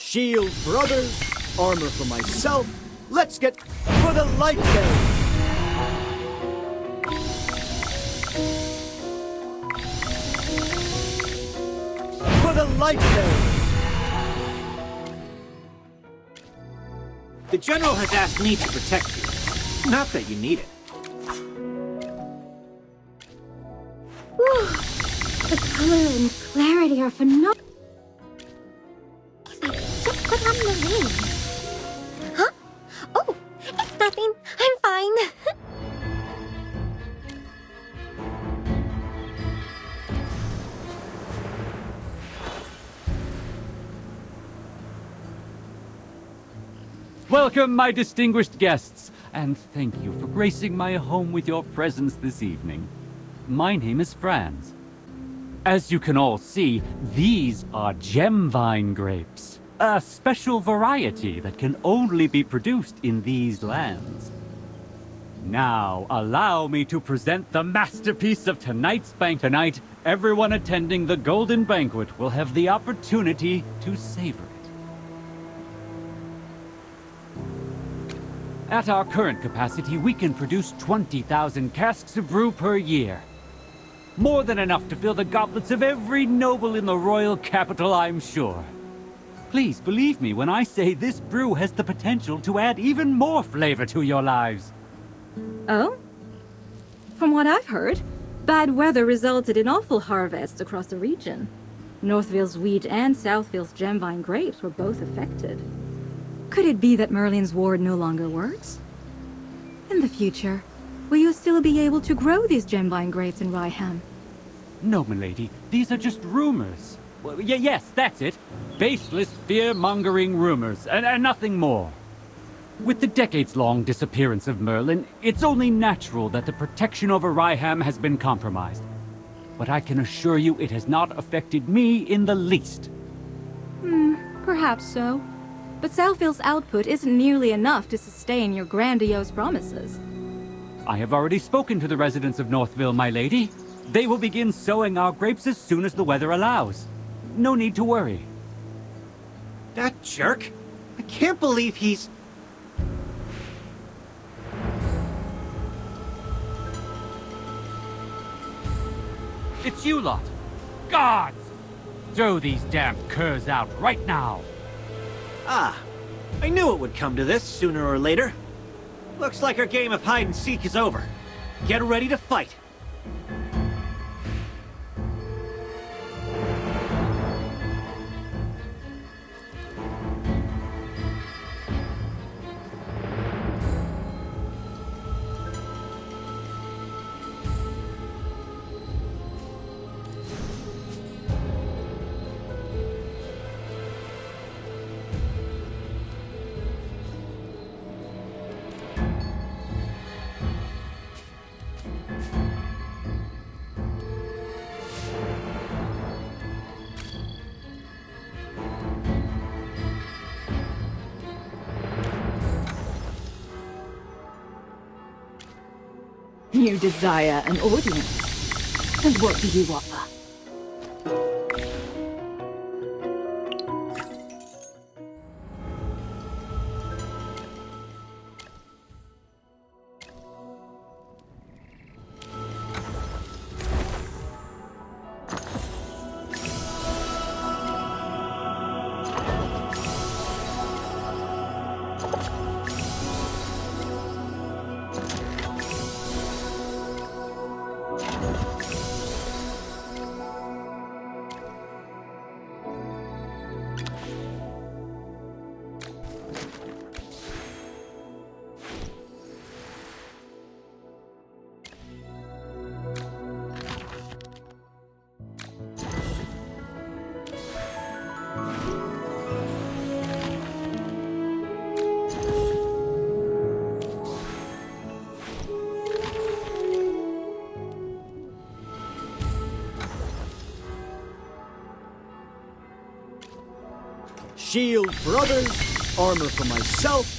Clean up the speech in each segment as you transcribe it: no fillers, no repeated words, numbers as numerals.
Shield for others, armor for myself. Let's get for the light bearer. For the light bearer. The General has asked me to protect you. Not that you need it. Whew. The color and clarity are phenomenal. If I just put on the ring. Huh? Oh, it's nothing. I'm fine. Welcome, my distinguished guests, and thank you for gracing my home with your presence this evening. My name is Franz. As you can all see, these are gemvine grapes, a special variety that can only be produced in these lands. Now, allow me to present the masterpiece of tonight's banquet. Tonight, everyone attending the Golden Banquet will have the opportunity to savor it. At our current capacity, we can produce 20,000 casks of brew per year. More than enough to fill the goblets of every noble in the royal capital, I'm sure. Please believe me when I say this brew has the potential to add even more flavor to your lives. Oh? From what I've heard, bad weather resulted in awful harvests across the region. Northville's wheat and Southville's gemvine grapes were both affected. Could it be that Merlin's ward no longer works? In the future, will you still be able to grow these gemvine grapes in Ryham? No, milady, these are just rumors. Well, yes, that's it. Baseless, fear-mongering rumors, and nothing more. With the decades-long disappearance of Merlin, it's only natural that the protection over Ryham has been compromised. But I can assure you it has not affected me in the least. Perhaps so. But Southville's output isn't nearly enough to sustain your grandiose promises. I have already spoken to the residents of Northville, my lady. They will begin sowing our grapes as soon as the weather allows. No need to worry. That jerk? I can't believe he's... It's you lot. Guards! Throw these damn curs out right now. Ah, I knew it would come to this sooner or later. Looks like our game of hide-and-seek is over. Get ready to fight. You desire an audience. And what do you offer? Shield for others, armor for myself.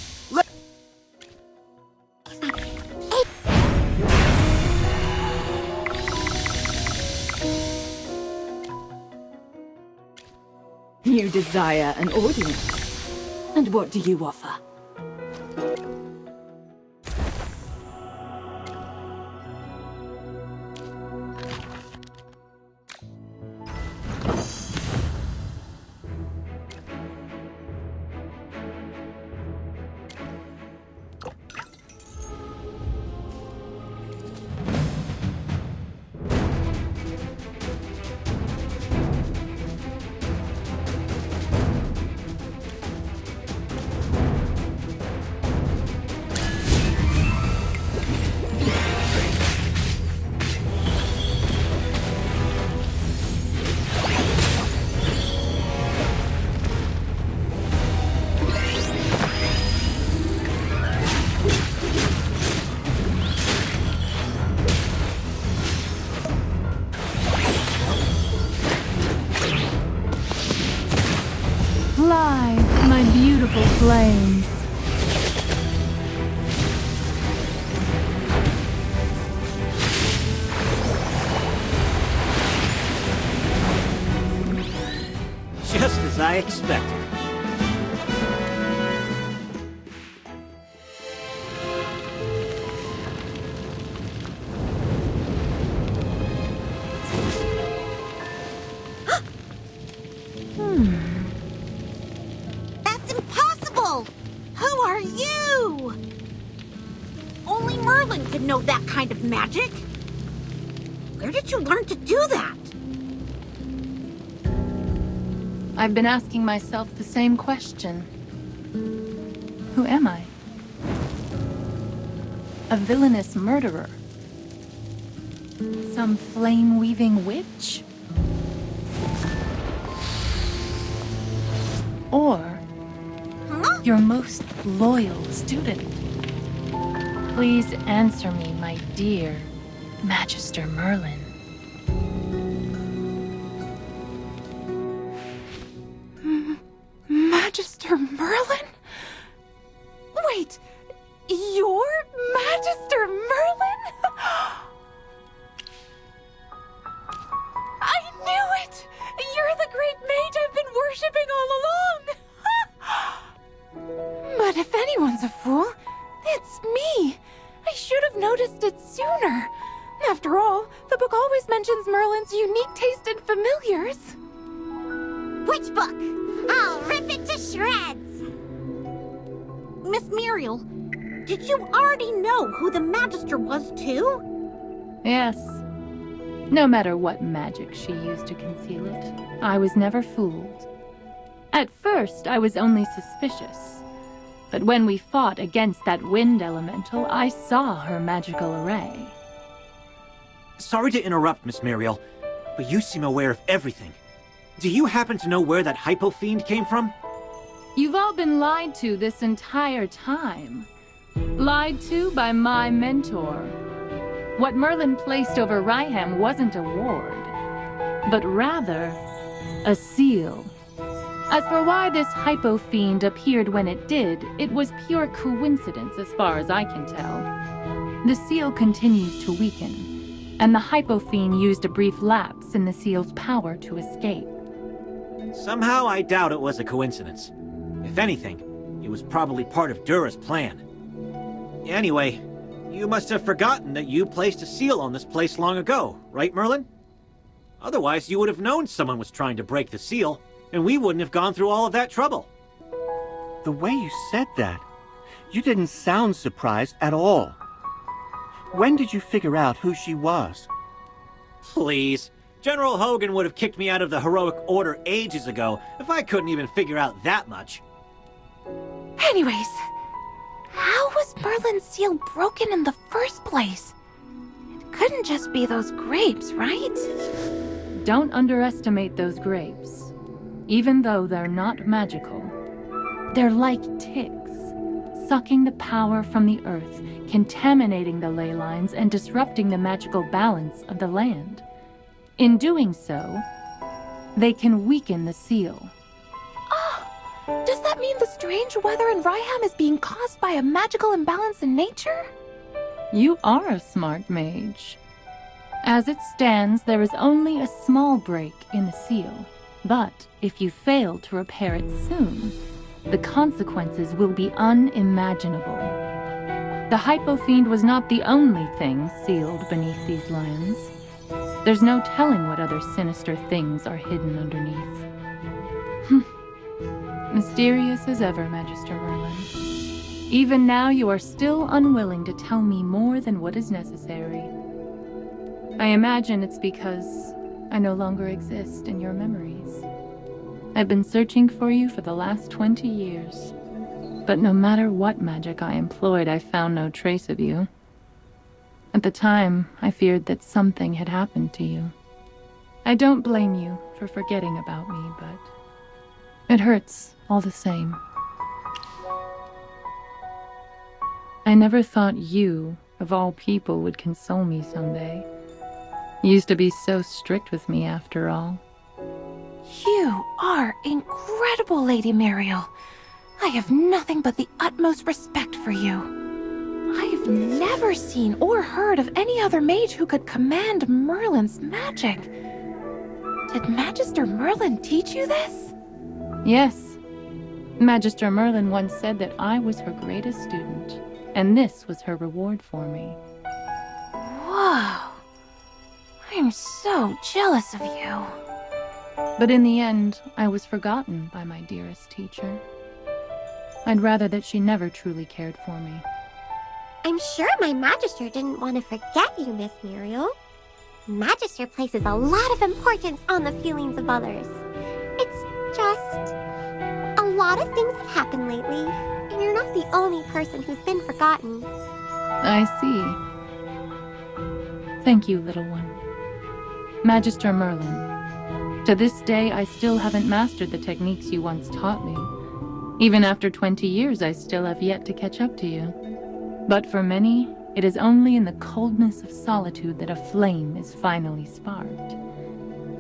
You desire an audience. And what do you offer? Fly, my beautiful flames. Just as I expected. That's impossible! Who are you? Only Merlin could know that kind of magic. Where did you learn to do that? I've been asking myself the same question. Who am I? A villainous murderer? Some flame-weaving witch? Or your most loyal student? Please answer me, my dear Magister Merlin. Magister Merlin? Wait, you're Magister Merlin? I knew it! You're the great mage I've been worshipping all along! But if anyone's a fool, it's me. I should have noticed it sooner. After all, the book always mentions Merlin's unique taste in familiars. Which book? I'll rip it to shreds! Miss Muriel, did you already know who the Magister was, too? Yes. No matter what magic she used to conceal it, I was never fooled. At first, I was only suspicious. But when we fought against that wind elemental, I saw her magical array. Sorry to interrupt, Miss Muriel, but you seem aware of everything. Do you happen to know where that hypo fiend came from? You've all been lied to this entire time. Lied to by my mentor. What Merlin placed over Ryham wasn't a ward, but rather a seal. As for why this hypo fiend appeared when it did, it was pure coincidence as far as I can tell. The seal continues to weaken, and the hypo fiend used a brief lapse in the seal's power to escape. Somehow I doubt it was a coincidence. If anything, it was probably part of Dura's plan. Anyway, you must have forgotten that you placed a seal on this place long ago, right, Merlin? Otherwise, you would have known someone was trying to break the seal, and we wouldn't have gone through all of that trouble. The way you said that, you didn't sound surprised at all. When did you figure out who she was? Please. General Hogan would have kicked me out of the Heroic Order ages ago if I couldn't even figure out that much. Anyways, how was Merlin's seal broken in the first place? It couldn't just be those grapes, right? Don't underestimate those grapes. Even though they're not magical, they're like ticks, sucking the power from the earth, contaminating the ley lines, and disrupting the magical balance of the land. In doing so, they can weaken the seal. Oh, does that mean the strange weather in Ryham is being caused by a magical imbalance in nature? You are a smart mage. As it stands, there is only a small break in the seal. But if you fail to repair it soon, the consequences will be unimaginable. The Hypofiend was not the only thing sealed beneath these lions. There's no telling what other sinister things are hidden underneath. Mysterious as ever, Magister Merlin. Even now, you are still unwilling to tell me more than what is necessary. I imagine it's because I no longer exist in your memories. I've been searching for you for the last 20 years. But no matter what magic I employed, I found no trace of you. At the time, I feared that something had happened to you. I don't blame you for forgetting about me, but it hurts all the same. I never thought you, of all people, would console me someday. You used to be so strict with me after all. You are incredible, Lady Muriel. I have nothing but the utmost respect for you. I've never seen or heard of any other mage who could command Merlin's magic. Did Magister Merlin teach you this? Yes. Magister Merlin once said that I was her greatest student, and this was her reward for me. Whoa. I'm so jealous of you. But in the end, I was forgotten by my dearest teacher. I'd rather that she never truly cared for me. I'm sure my Magister didn't want to forget you, Miss Muriel. Magister places a lot of importance on the feelings of others. It's just a lot of things have happened lately, and you're not the only person who's been forgotten. I see. Thank you, little one. Magister Merlin, to this day I still haven't mastered the techniques you once taught me. Even after 20 years, I still have yet to catch up to you. But for many, it is only in the coldness of solitude that a flame is finally sparked.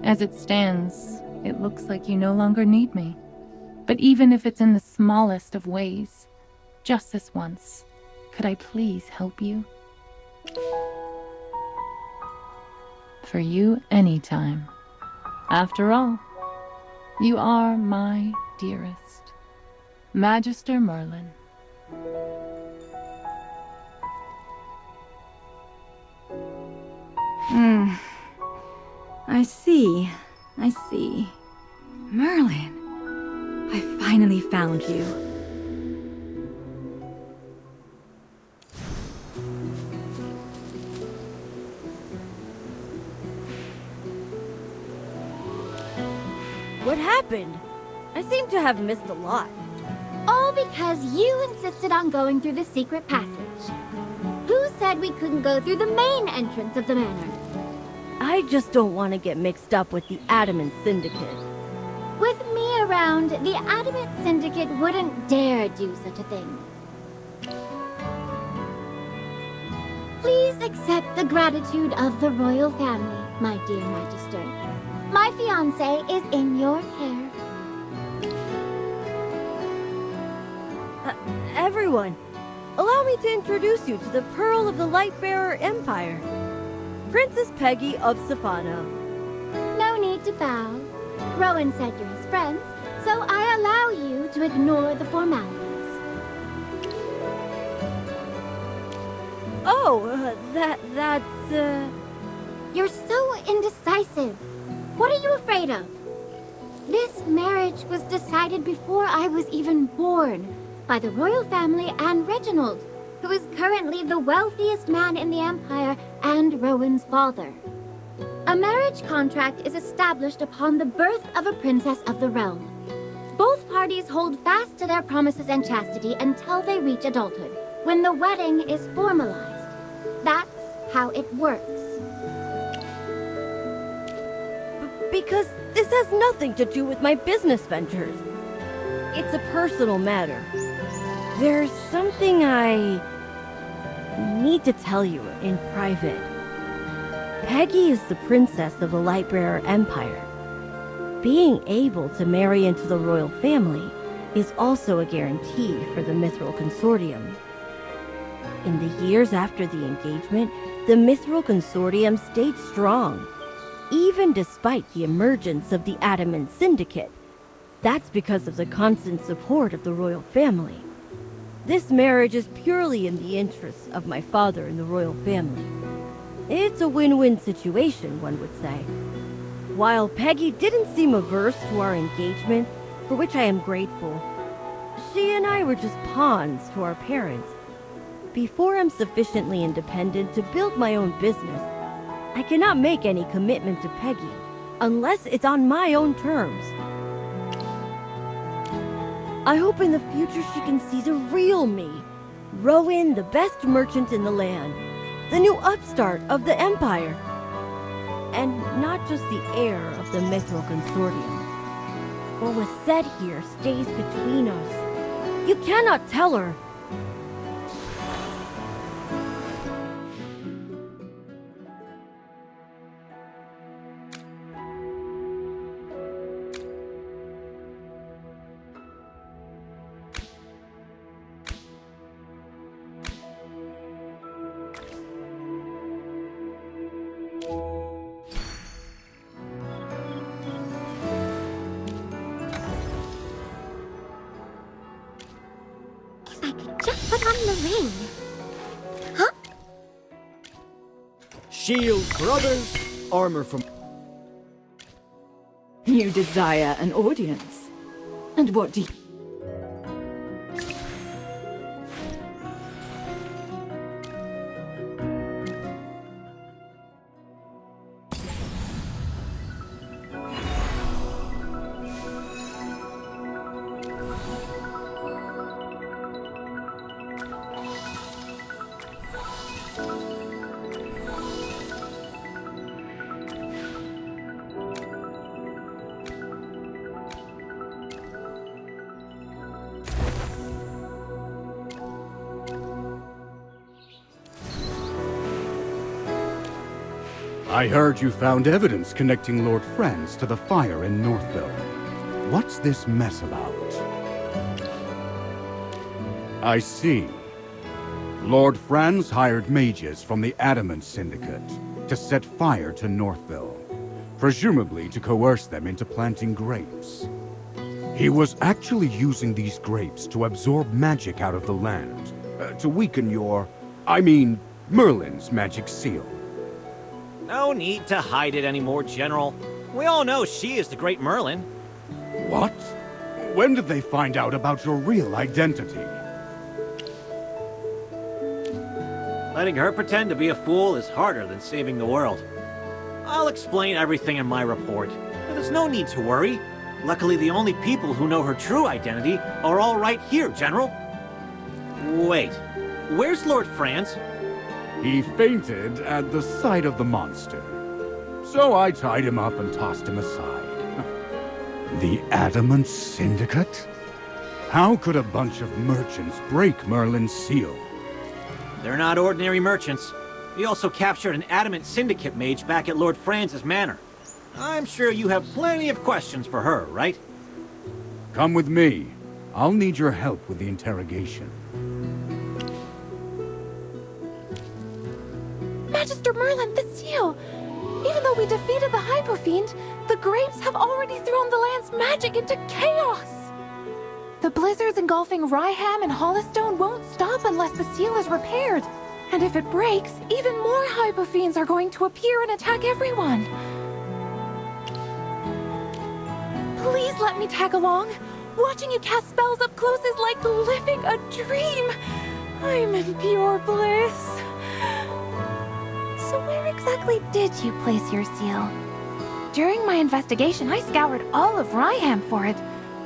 As it stands, it looks like you no longer need me. But even if it's in the smallest of ways, just this once, could I please help you? For you, anytime. After all, you are my dearest. Magister Merlin. I see. Merlin, I finally found you. What happened? I seem to have missed a lot. All because you insisted on going through the secret passage. Who said we couldn't go through the main entrance of the manor? I just don't want to get mixed up with the Adamant Syndicate. With me around, the Adamant Syndicate wouldn't dare do such a thing. Please accept the gratitude of the royal family, my dear Magister. My fiancé is in your care. Everyone, allow me to introduce you to the Pearl of the Lightbearer Empire, Princess Peggy of Safano. No need to bow. Rowan said you're his friends, so I allow you to ignore the formalities. Oh, that's. You're so indecisive. What are you afraid of? This marriage was decided before I was even born by the royal family and Reginald, who is currently the wealthiest man in the Empire and Rowan's father. A marriage contract is established upon the birth of a princess of the realm. Both parties hold fast to their promises and chastity until they reach adulthood, when the wedding is formalized. That's how it works. Because this has nothing to do with my business ventures. It's a personal matter. There's something I need to tell you in private. Peggy is the princess of the Lightbearer Empire. Being able to marry into the royal family is also a guarantee for the Mithril Consortium. In the years after the engagement, the Mithril Consortium stayed strong. even despite the emergence of the Adamant Syndicate. That's because of the constant support of the royal family. This marriage is purely in the interests of my father and the royal family. It's a win-win situation, one would say. While Peggy didn't seem averse to our engagement, for which I am grateful, she and I were just pawns to our parents. Before I'm sufficiently independent to build my own business, I cannot make any commitment to Peggy, unless it's on my own terms. I hope in the future she can see the real me. Rowan, the best merchant in the land. The new upstart of the Empire. And not just the heir of the Mithril Consortium. What was said here stays between us. You cannot tell her. Just put on the ring. Huh? Shield for others, armor for... You desire an audience. And what do you... I heard you found evidence connecting Lord Franz to the fire in Northville. What's this mess about? I see. Lord Franz hired mages from the Adamant Syndicate to set fire to Northville, presumably to coerce them into planting grapes. He was actually using these grapes to absorb magic out of the land, to weaken Merlin's magic seal. No need to hide it anymore, General. We all know she is the great Merlin. What? When did they find out about your real identity? Letting her pretend to be a fool is harder than saving the world. I'll explain everything in my report, but there's no need to worry. Luckily, the only people who know her true identity are all right here, General. Wait, where's Lord Franz? He fainted at the sight of the monster. So I tied him up and tossed him aside. The Adamant Syndicate? How could a bunch of merchants break Merlin's seal? They're not ordinary merchants. We also captured an Adamant Syndicate mage back at Lord Franz's manor. I'm sure you have plenty of questions for her, right? Come with me. I'll need your help with the interrogation. Magister Merlin, the seal! Even though we defeated the Hypofiend, the grapes have already thrown the land's magic into chaos! The blizzards engulfing Ryham and Hollystone won't stop unless the seal is repaired. And if it breaks, even more Hypofiends are going to appear and attack everyone. Please let me tag along. Watching you cast spells up close is like living a dream. I'm in pure bliss. So where exactly did you place your seal? During my investigation, I scoured all of Ryham for it.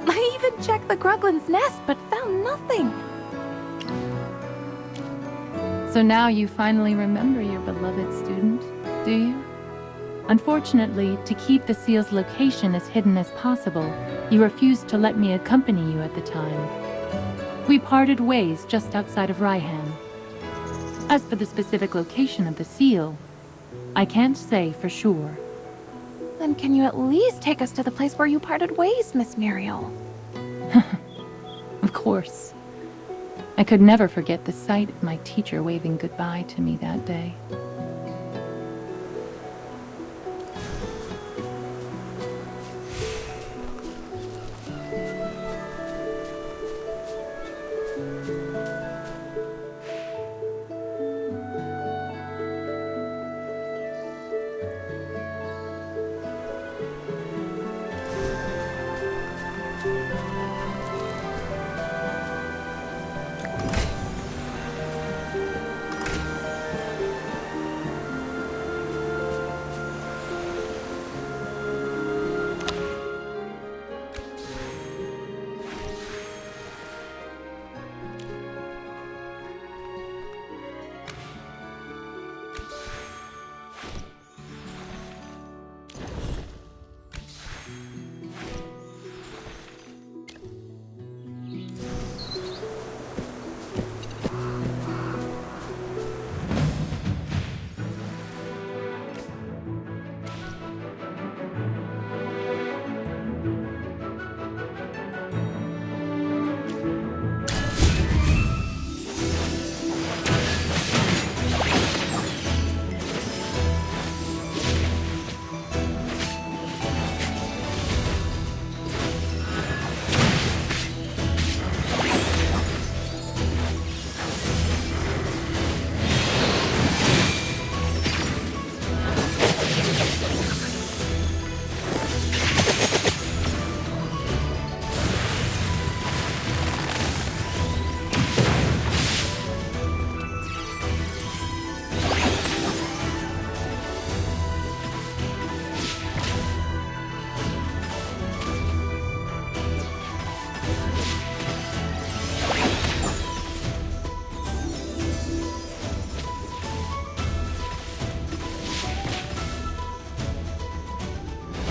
I even checked the Gruglin's nest, but found nothing. So now you finally remember your beloved student, do you? Unfortunately, to keep the seal's location as hidden as possible, you refused to let me accompany you at the time. We parted ways just outside of Ryham. As for the specific location of the seal, I can't say for sure. Then can you at least take us to the place where you parted ways, Miss Muriel? Of course. I could never forget the sight of my teacher waving goodbye to me that day.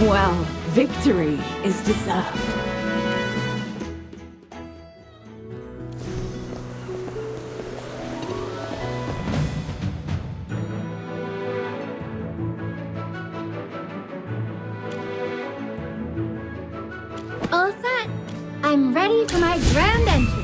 Well, victory is deserved. All set. I'm ready for my grand entrance.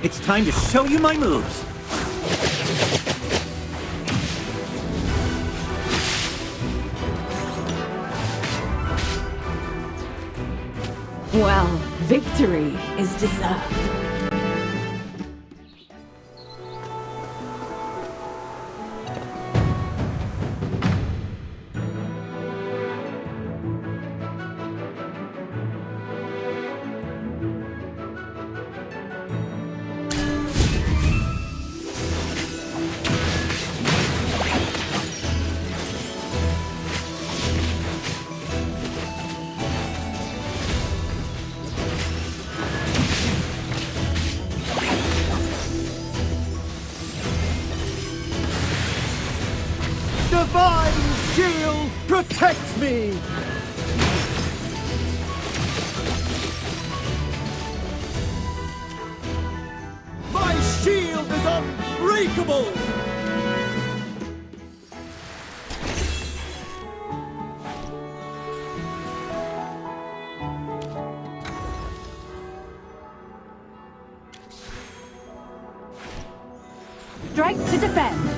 It's time to show you my moves. Well, victory is deserved. Divine shield protects me! My shield is unbreakable! Strike to defend.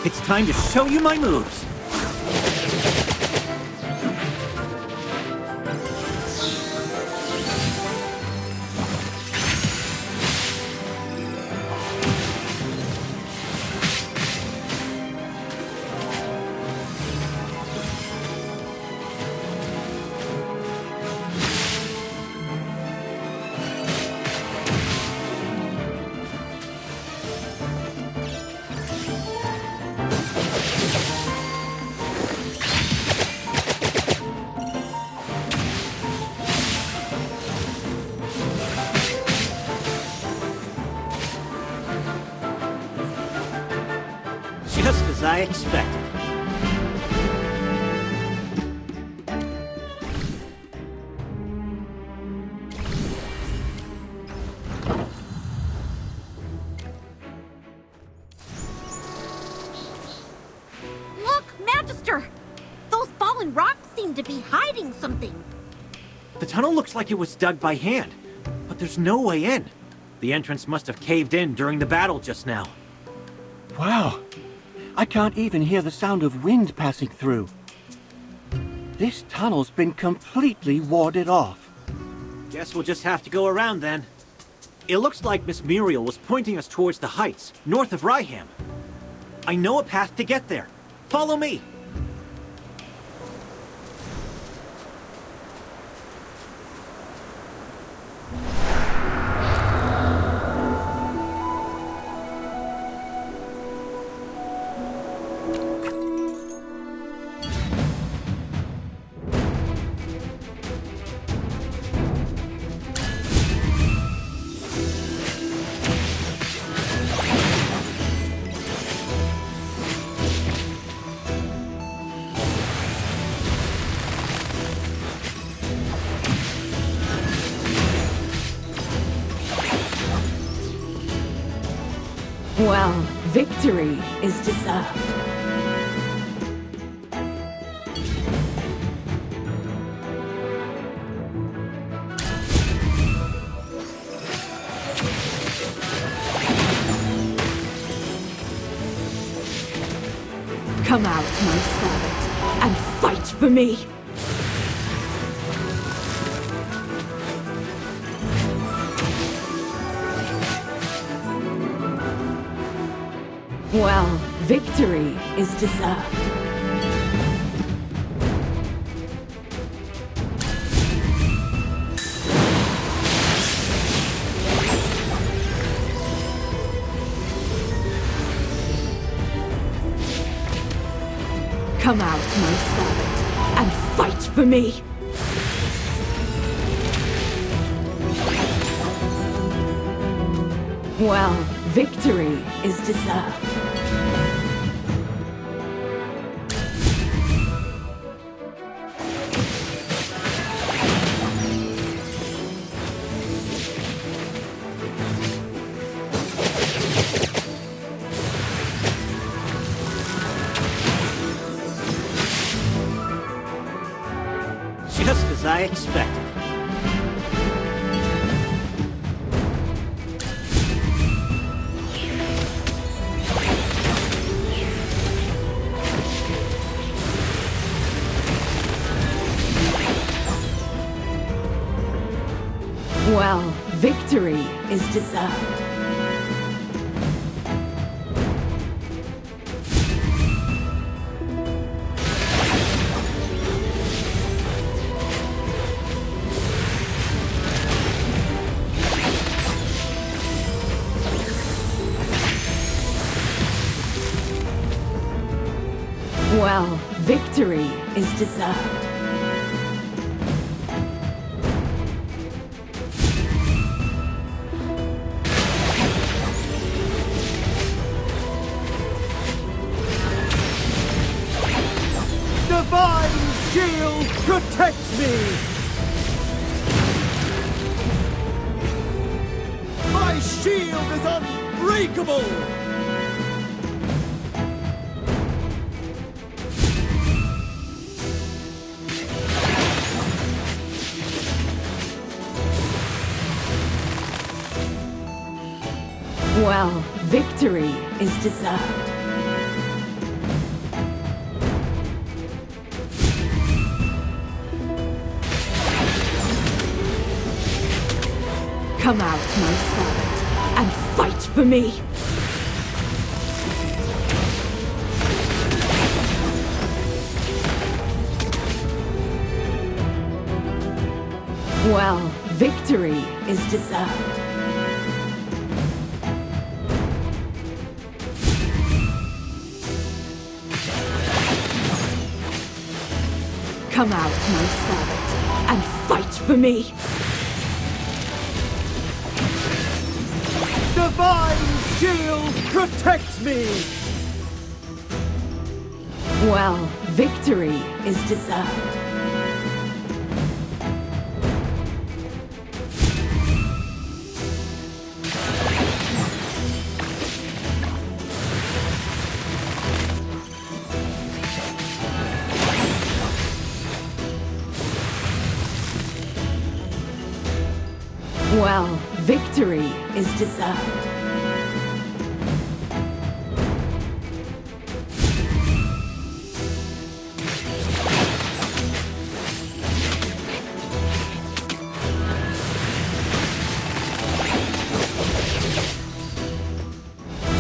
It's time to show you my moves. Just as I expected. Look, Magister! Those fallen rocks seem to be hiding something. The tunnel looks like it was dug by hand, but there's no way in. The entrance must have caved in during the battle just now. Wow. I can't even hear the sound of wind passing through. This tunnel's been completely warded off. Guess we'll just have to go around then. It looks like Miss Muriel was pointing us towards the heights, north of Ryham. I know a path to get there. Follow me. Well, victory is deserved. Come out, my servant, and fight for me! Well, victory is deserved. Come out, my servant, and fight for me! Well, victory is deserved. Just as I expected. Well, victory is deserved. Well, victory is deserved. Divine shield protects me! My shield is unbreakable! Well, victory is deserved. Come out, my servant, and fight for me! Well, victory is deserved. Come out, my servant, and fight for me! Divine shield protects me! Well, victory is deserved. Well, victory is deserved.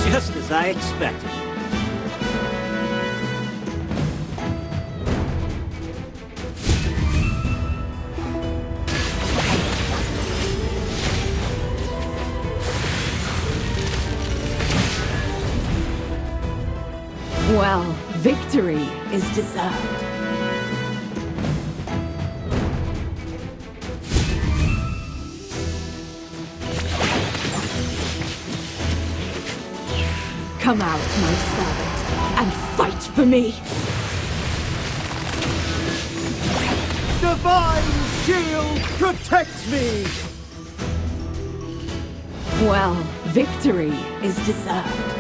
Just as I expected. Well, victory is deserved. Come out, my servant, and fight for me! Divine shield protects me! Well, victory is deserved.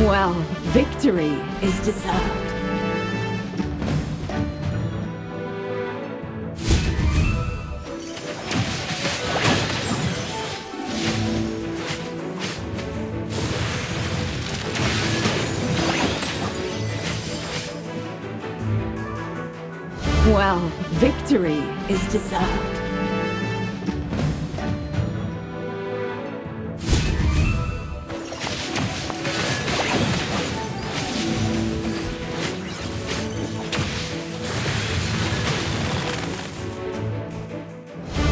Well, victory is deserved. Well, victory is deserved.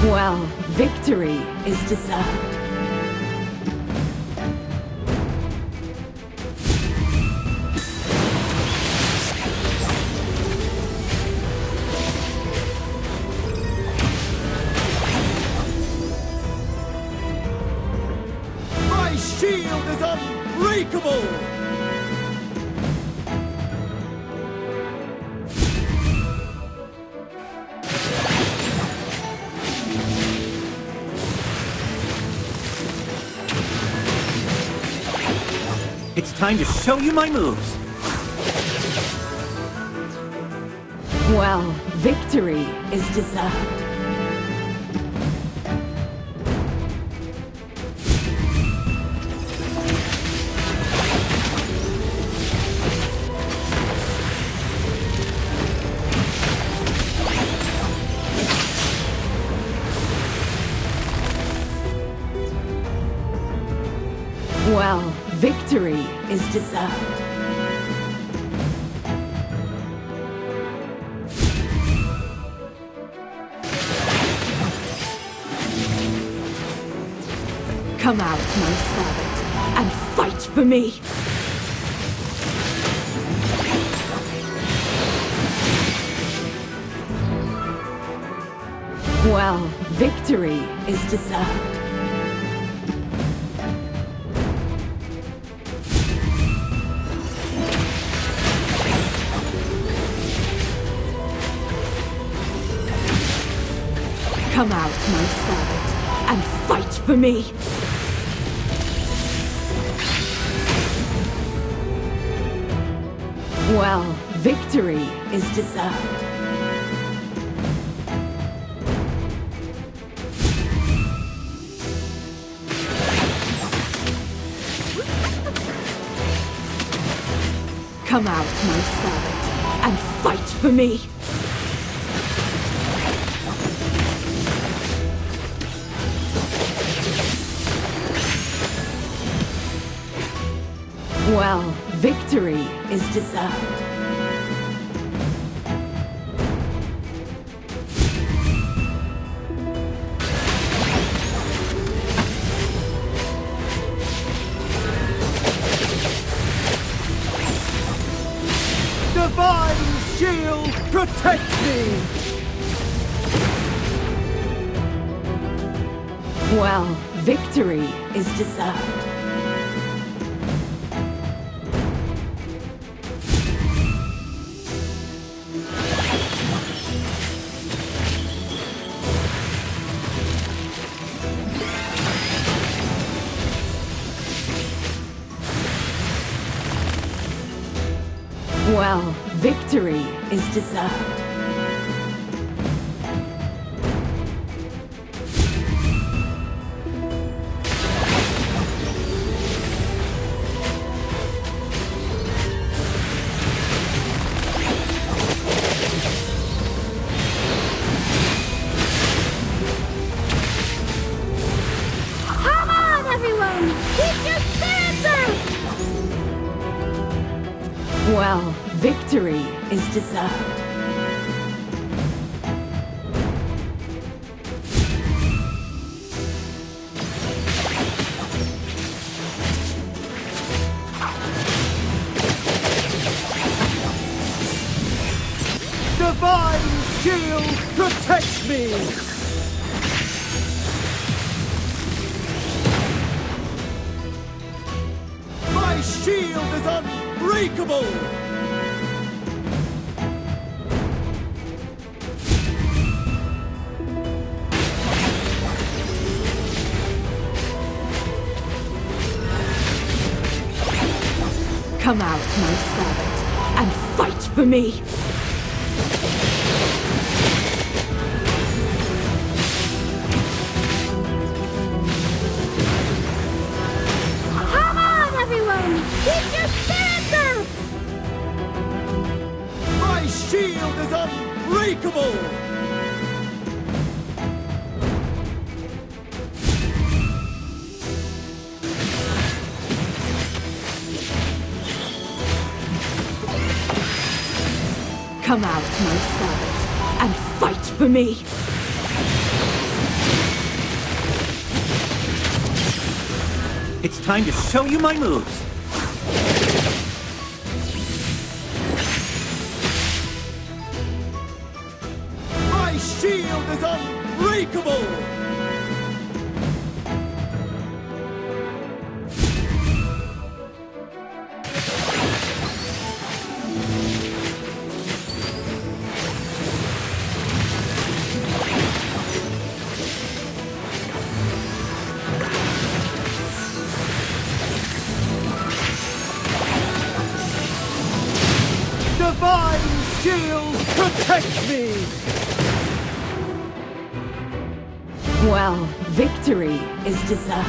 Well, victory is deserved. My shield is unbreakable! It's time to show you my moves. Well, victory is deserved. Well, victory is deserved. Come out, my servant, and fight for me! Well, victory is deserved. Come out, my servant, and fight for me! Well, victory is deserved. Come out, my servant, and fight for me! Well, victory is deserved. Divine shield, protect me! Well, victory is deserved. Well, victory is deserved. Come on, everyone! Keep your spirits up! Well, victory is deserved. Divine shield, protect me! shield is unbreakable! Come out, my servant, and fight for me! Come on, everyone! Keep your spirits up! My shield is unbreakable! Come out, my servant, and fight for me! It's time to show you my moves. My shield is unbreakable! Divine shield protect me! Well, victory is deserved.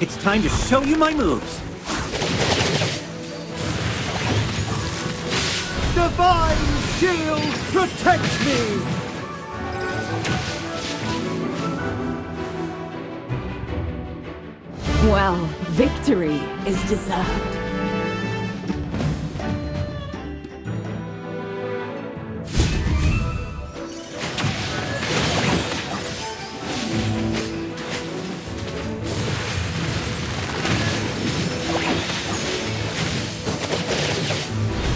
It's time to show you my moves. Divine shield protect me! Well, victory is deserved.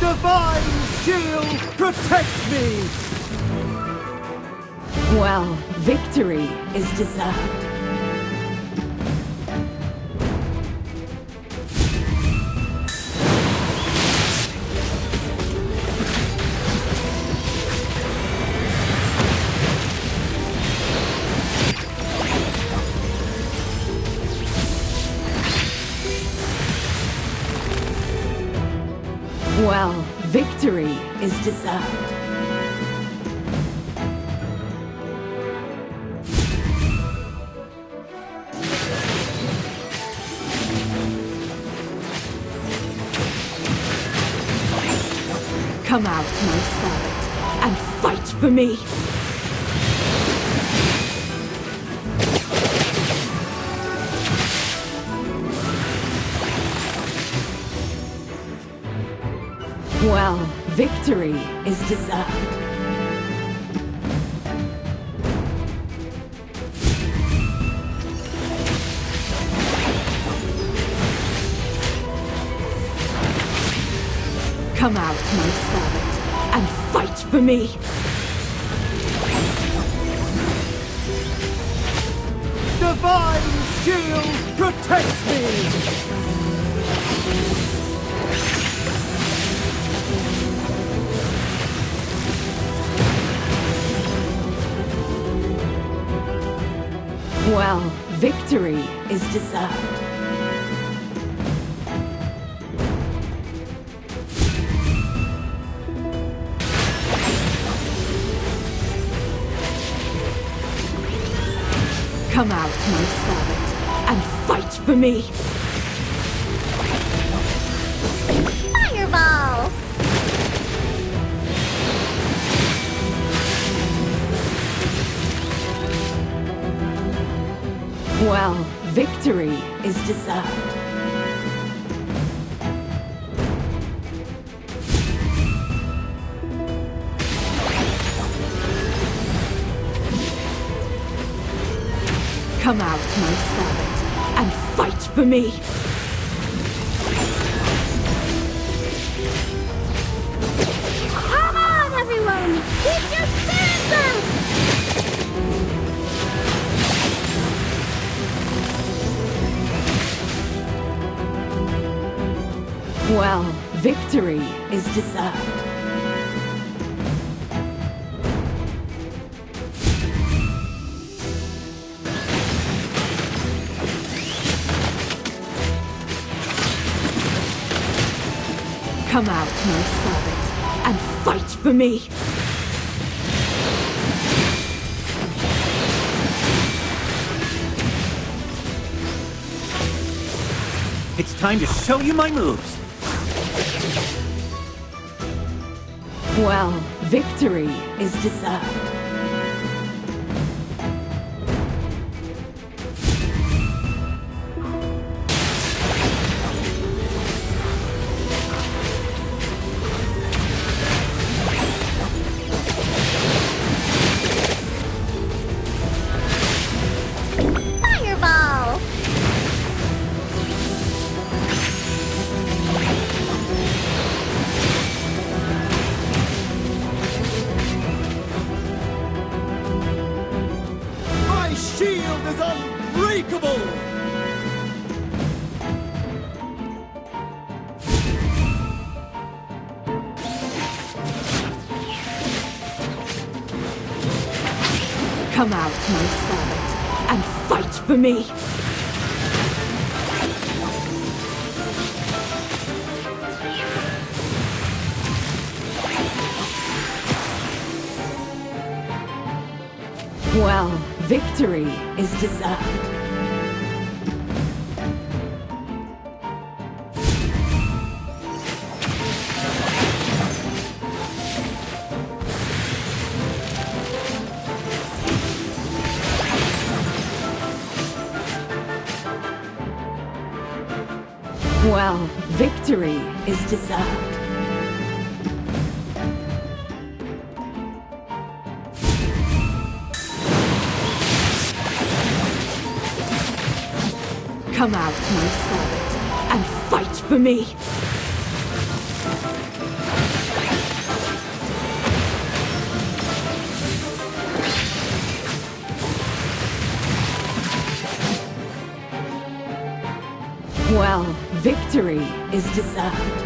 Divine shield protect me! Well, victory is deserved. Well, victory is deserved. Come out, my servant, and fight for me! Well, victory is deserved. Come out, my servant, and fight for me! Divine shield protect me! Well, victory is deserved. Come out, my servant, and fight for me! Fireball! Well, victory is deserved. Come out, my servant, and fight for me! Well, victory is deserved. Come out, my servant, and fight for me! It's time to show you my moves. Well, victory is deserved. Fireball! My shield is unbreakable! Come out, my servant, and fight for me! Well, victory is deserved. Well, victory is deserved. Come out, my servant, and fight for me! Well, victory is deserved.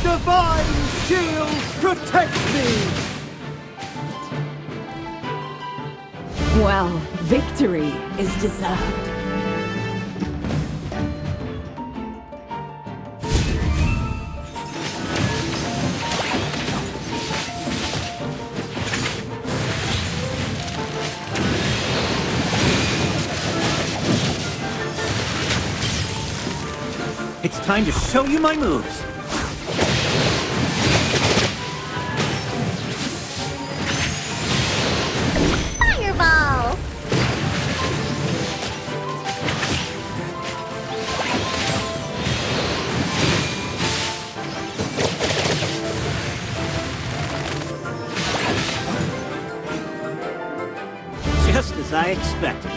Divine shield protects me! Well, victory is deserved. It's time to show you my moves. Fireball! Just as I expected.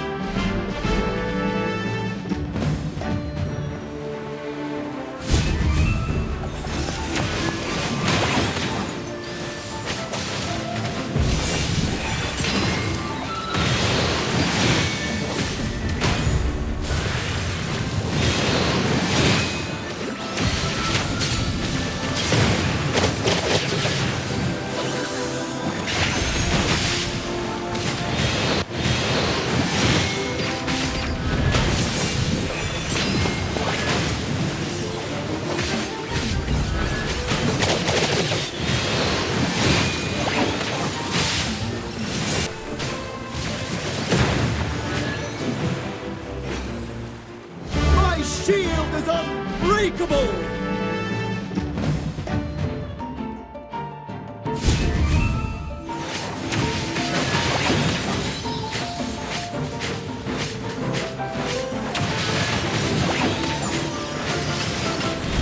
My shield is unbreakable!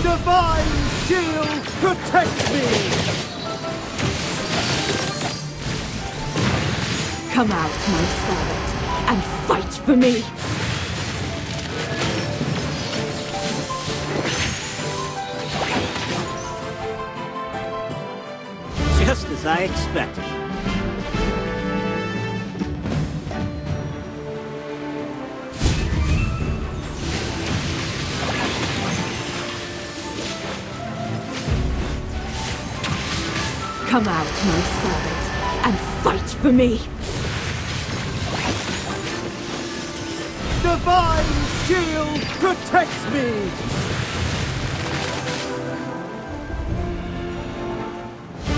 Divine shield protects me! Come out, my servant, and fight for me! Just as I expected. Come out, my servant, and fight for me! Divine shield protects me!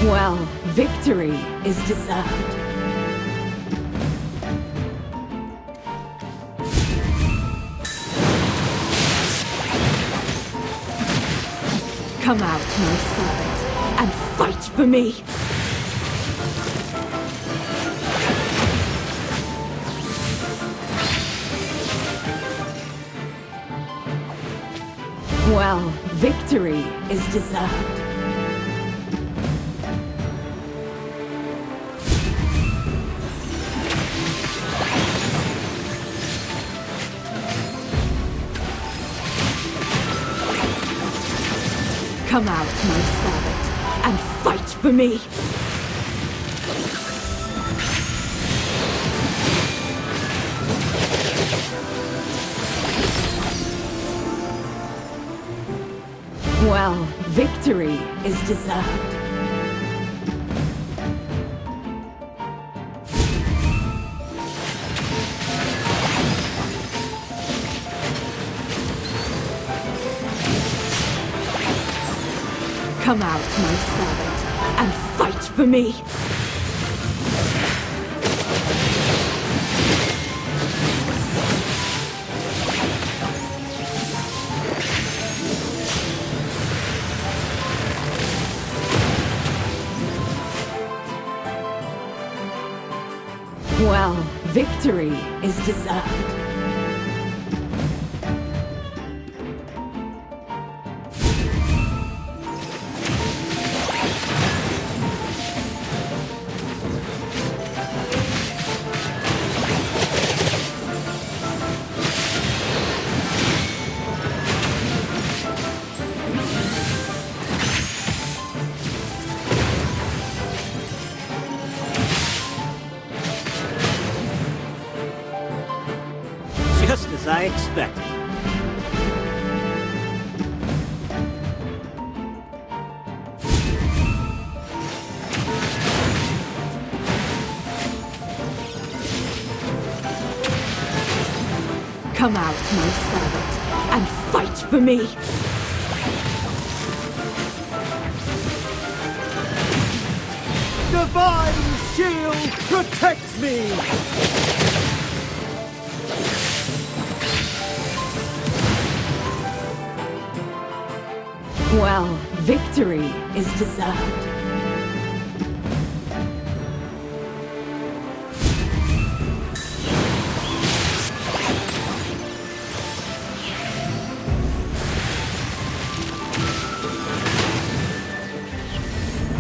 Well, victory is deserved. Come out, my servant, and fight for me! Well, victory is deserved. Come out, my servant, and fight for me! Well, victory is deserved. Come out, my servant, and fight for me! Well, victory is deserved. Just as I expected. Come out, my servant, and fight for me! Divine shield protects me! Well, victory is deserved.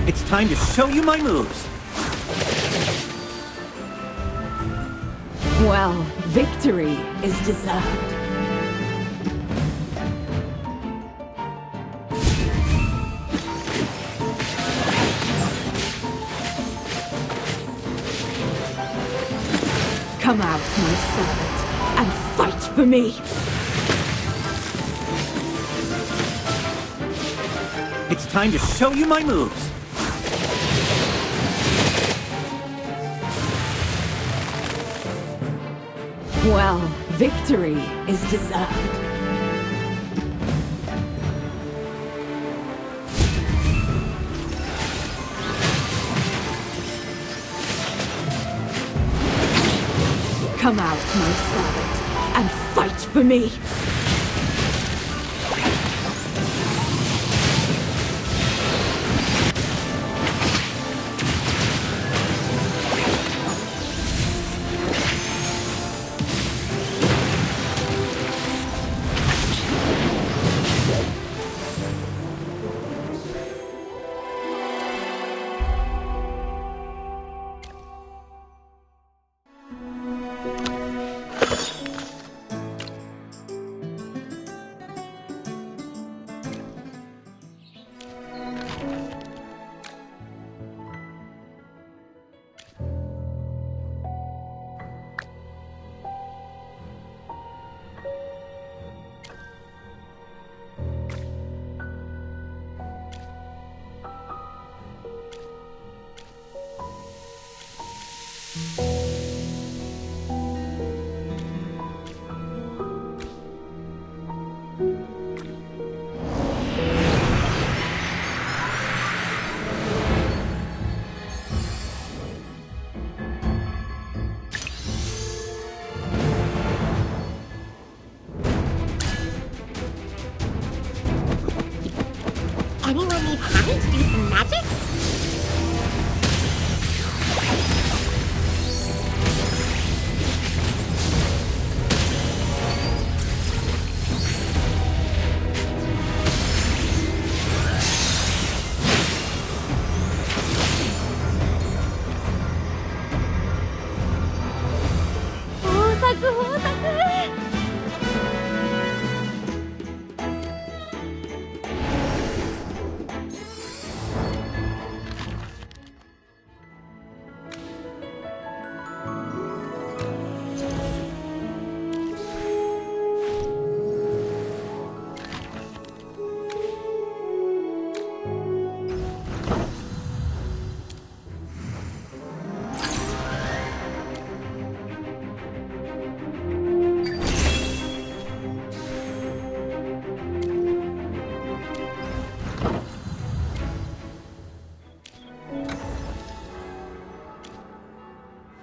It's time to show you my moves. Well, victory is deserved. Come out, my servant, and fight for me! It's time to show you my moves. Well, victory is deserved. Come out, my servant, and fight for me!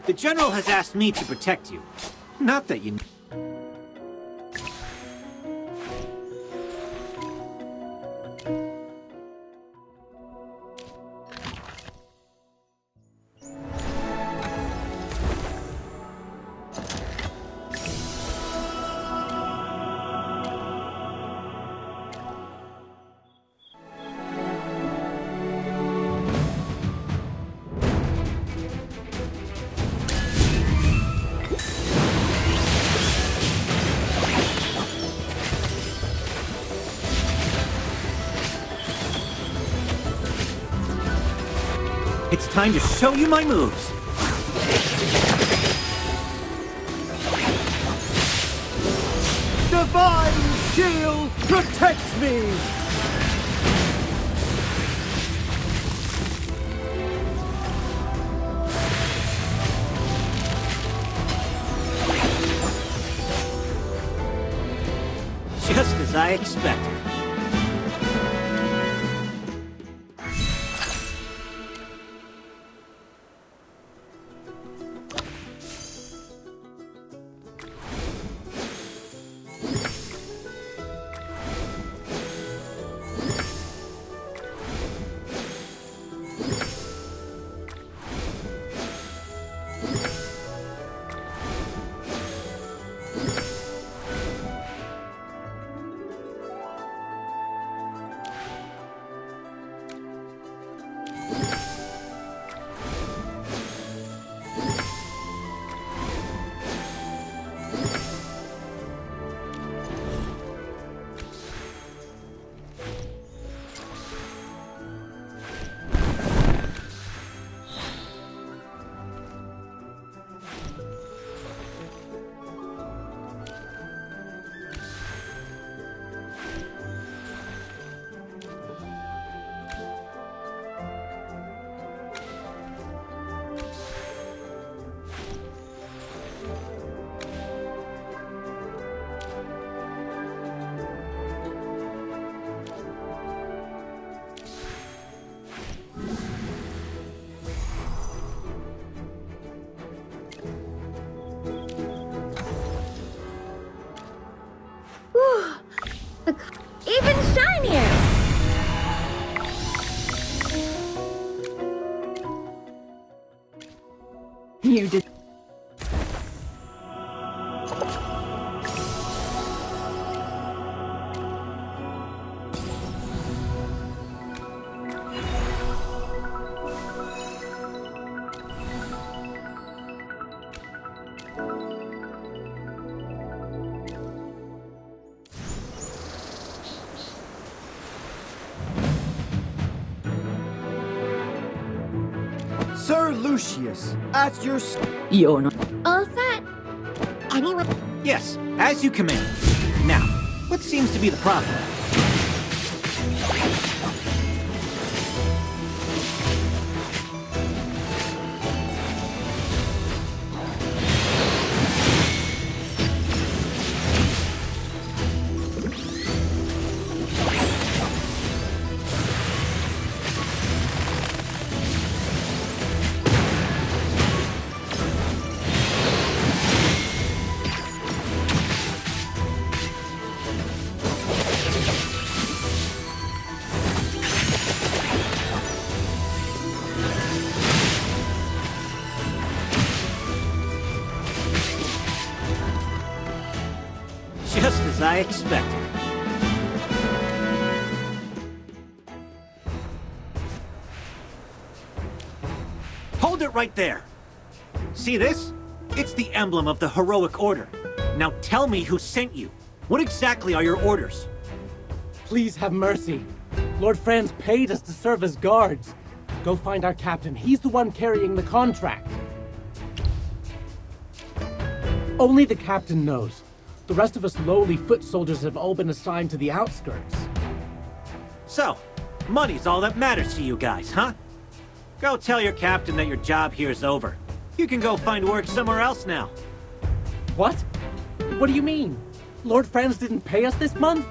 The General has asked me to protect you. Not that you... It's time to show you my moves. Divine shield protects me! Just as I expected. Even shinier! You did. Sir Lucius, at your... You're not. All set. Anyone? Yes, as you command. Now, what seems to be the problem? Just as I expected. Hold it right there. See this? It's the emblem of the heroic order. Now tell me who sent you. What exactly are your orders? Please have mercy. Lord Franz paid us to serve as guards. Go find our captain. He's the one carrying the contract. Only the captain knows. The rest of us lowly foot soldiers have all been assigned to the outskirts. So, money's all that matters to you guys, huh? Go tell your captain that your job here's over. You can go find work somewhere else now. What? What do you mean? Lord Franz didn't pay us this month?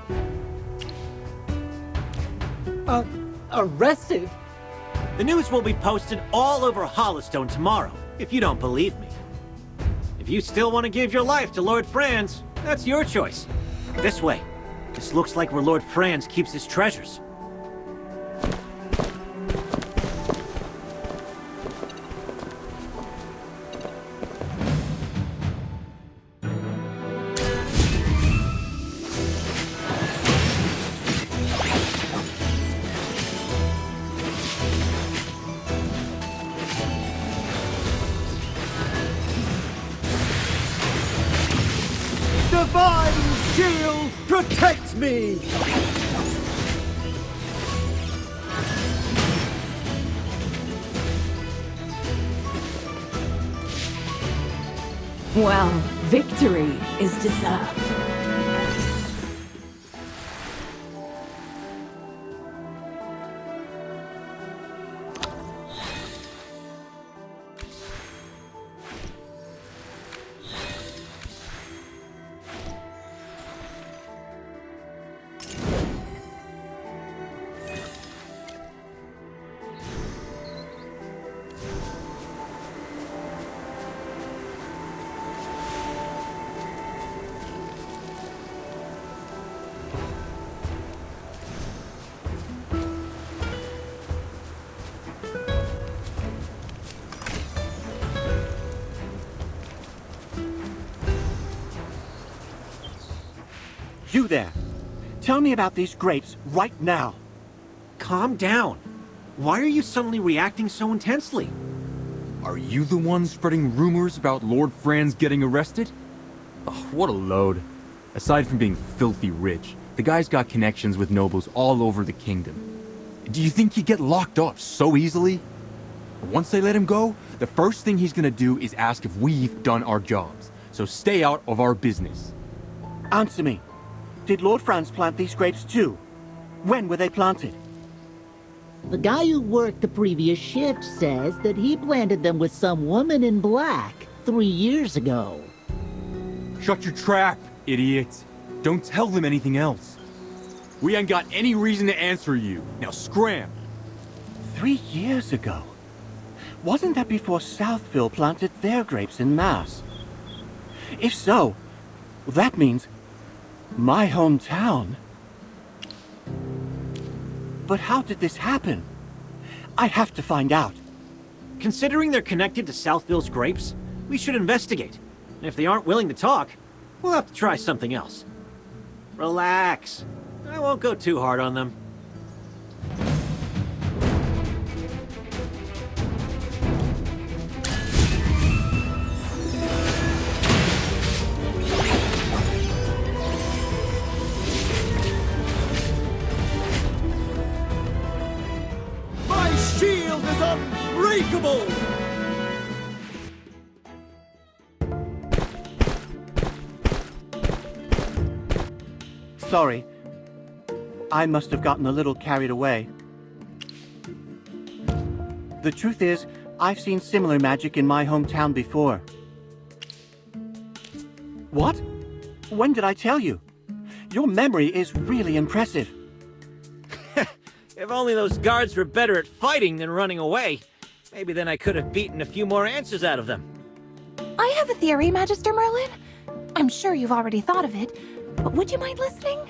Arrested? The news will be posted all over Hollowstone tomorrow, if you don't believe me. If you still want to give your life to Lord Franz, that's your choice. This way. This looks like where Lord Franz keeps his treasures. Divine shield protects me! Well, victory is deserved. You there! Tell me about these grapes right now! Calm down. Why are you suddenly reacting so intensely? Are you the one spreading rumors about Lord Franz getting arrested? Oh, what a load. Aside from being filthy rich, the guy's got connections with nobles all over the kingdom. Do you think he'd get locked up so easily? Once they let him go, the first thing he's gonna do is ask if we've done our jobs. So stay out of our business. Answer me. Did Lord Franz plant these grapes too? When were they planted? The guy who worked the previous shift says that he planted them with some woman in black 3 years ago. Shut your trap, idiot. Don't tell them anything else. We ain't got any reason to answer you. Now scram. 3 years ago? Wasn't that before Southville planted their grapes in mass? If so, that means my hometown. But how did this happen? I have to find out. Considering they're connected to Southville's grapes, we should investigate. And if they aren't willing to talk, we'll have to try something else. Relax. I won't go too hard on them. My shield is unbreakable! Sorry. I must have gotten a little carried away. The truth is, I've seen similar magic in my hometown before. What? When did I tell you? Your memory is really impressive. If only those guards were better at fighting than running away. Maybe then I could have beaten a few more answers out of them. I have a theory, Magister Merlin. I'm sure you've already thought of it, but would you mind listening?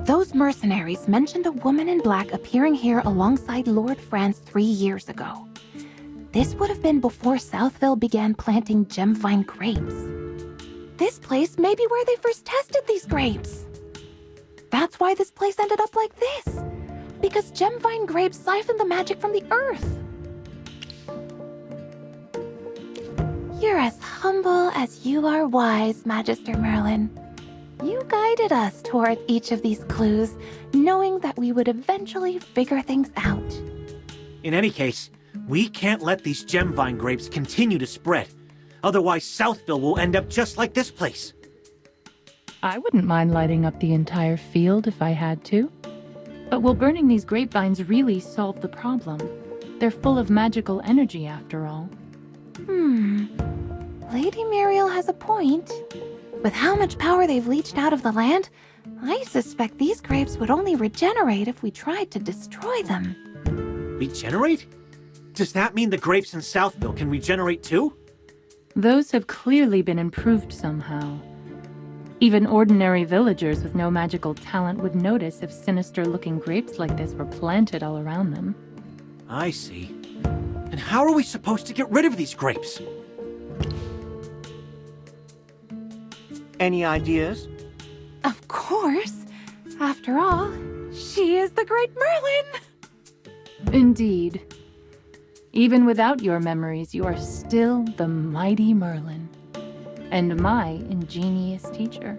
Those mercenaries mentioned a woman in black appearing here alongside Lord Franz 3 years ago. This would have been before Southville began planting gemvine grapes. This place may be where they first tested these grapes. That's why this place ended up like this. Because gemvine grapes siphon the magic from the earth. You're as humble as you are wise, Magister Merlin. You guided us toward each of these clues, knowing that we would eventually figure things out. In any case, we can't let these gemvine grapes continue to spread. Otherwise, Southville will end up just like this place. I wouldn't mind lighting up the entire field if I had to. But will burning these grapevines really solve the problem? They're full of magical energy, after all. Lady Muriel has a point. With how much power they've leached out of the land, I suspect these grapes would only regenerate if we tried to destroy them. Regenerate? Does that mean the grapes in Southville can regenerate too? Those have clearly been improved somehow. Even ordinary villagers with no magical talent would notice if sinister-looking grapes like this were planted all around them. I see. And how are we supposed to get rid of these grapes? Any ideas? Of course. After all, she is the great Merlin. Indeed. Even without your memories, you are still the mighty Merlin. And my ingenious teacher.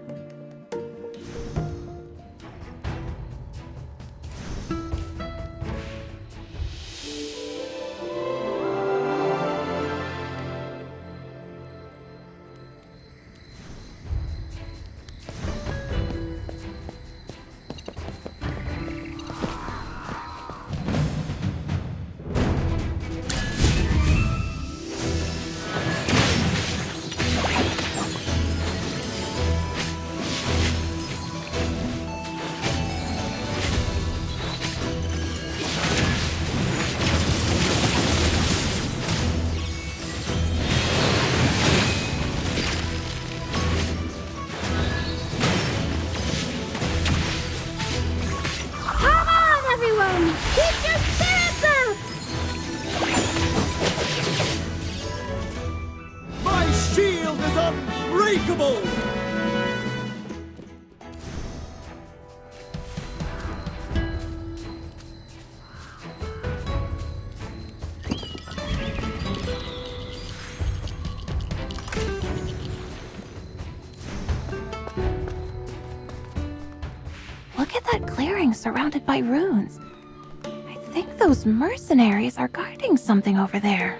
Unbreakable! Look at that clearing surrounded by runes. I think those mercenaries are guarding something over there.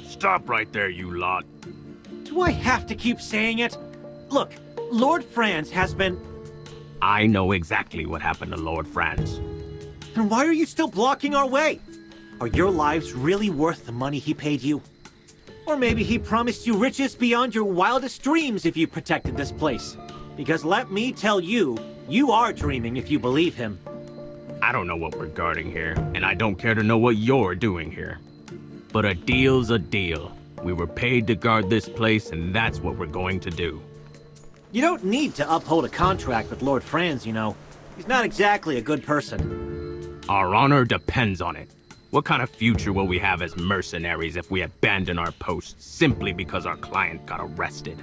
Stop right there, you lot. Do I have to keep saying it? Look, Lord Franz has been... I know exactly what happened to Lord Franz. Then why are you still blocking our way? Are your lives really worth the money he paid you? Or maybe he promised you riches beyond your wildest dreams if you protected this place. Because let me tell you, you are dreaming if you believe him. I don't know what we're guarding here, and I don't care to know what you're doing here. But a deal's a deal. We were paid to guard this place, and that's what we're going to do. You don't need to uphold a contract with Lord Franz, you know. He's not exactly a good person. Our honor depends on it. What kind of future will we have as mercenaries if we abandon our posts simply because our client got arrested?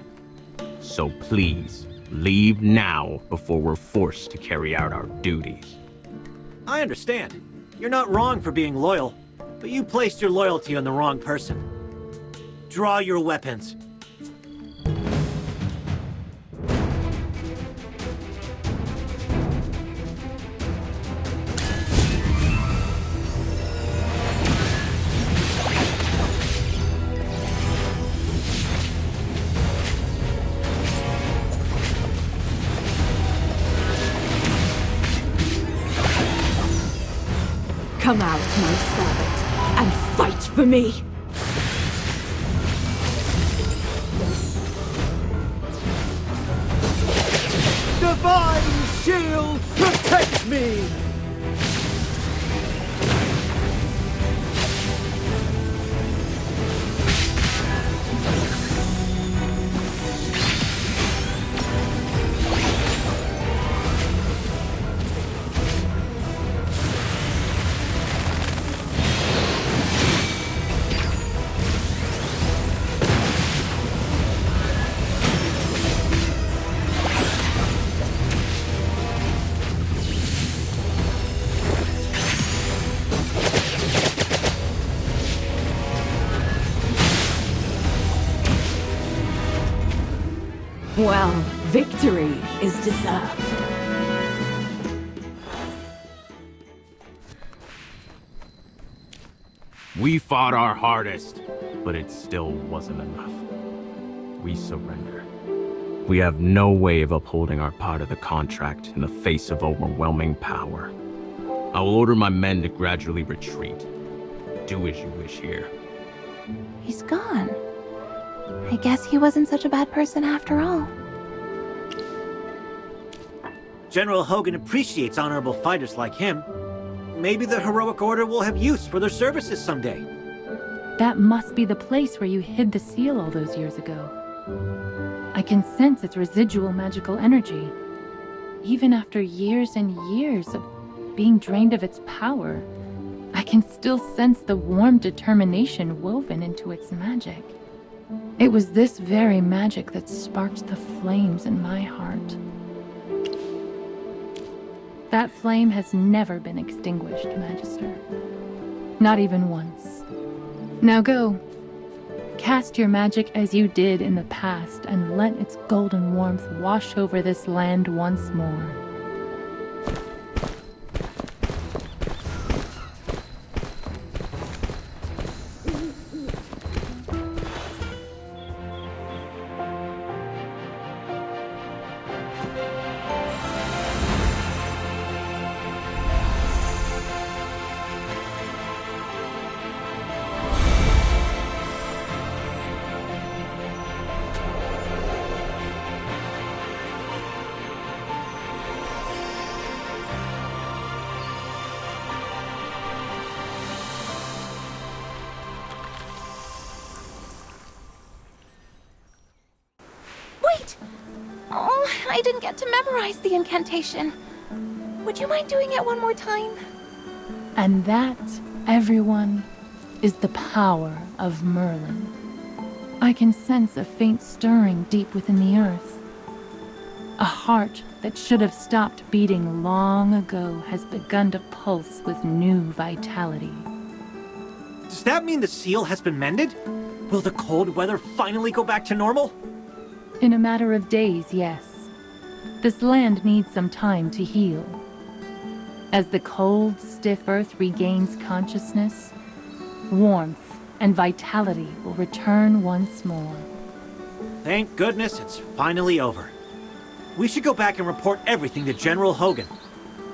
So please, leave now before we're forced to carry out our duties. I understand. You're not wrong for being loyal, but you placed your loyalty on the wrong person. Draw your weapons. Come out, my servant, and fight for me! Divine shield, protect me! Well, victory is deserved. We fought our hardest, but it still wasn't enough. We surrender. We have no way of upholding our part of the contract in the face of overwhelming power. I will order my men to gradually retreat. Do as you wish here. He's gone. I guess he wasn't such a bad person after all. General Hogan appreciates honorable fighters like him. Maybe the Heroic Order will have use for their services someday. That must be the place where you hid the seal all those years ago. I can sense its residual magical energy. Even after years and years of being drained of its power, I can still sense the warm determination woven into its magic. It was this very magic that sparked the flames in my heart. That flame has never been extinguished, Magister. Not even once. Now go. Cast your magic as you did in the past, and let its golden warmth wash over this land once more. Wait! Oh, I didn't get to memorize the incantation. Would you mind doing it one more time? And that, everyone, is the power of Merlin. I can sense a faint stirring deep within the earth. A heart that should have stopped beating long ago has begun to pulse with new vitality. Does that mean the seal has been mended? Will the cold weather finally go back to normal? In a matter of days, yes. This land needs some time to heal. As the cold, stiff earth regains consciousness, warmth and vitality will return once more. Thank goodness it's finally over. We should go back and report everything to General Hogan.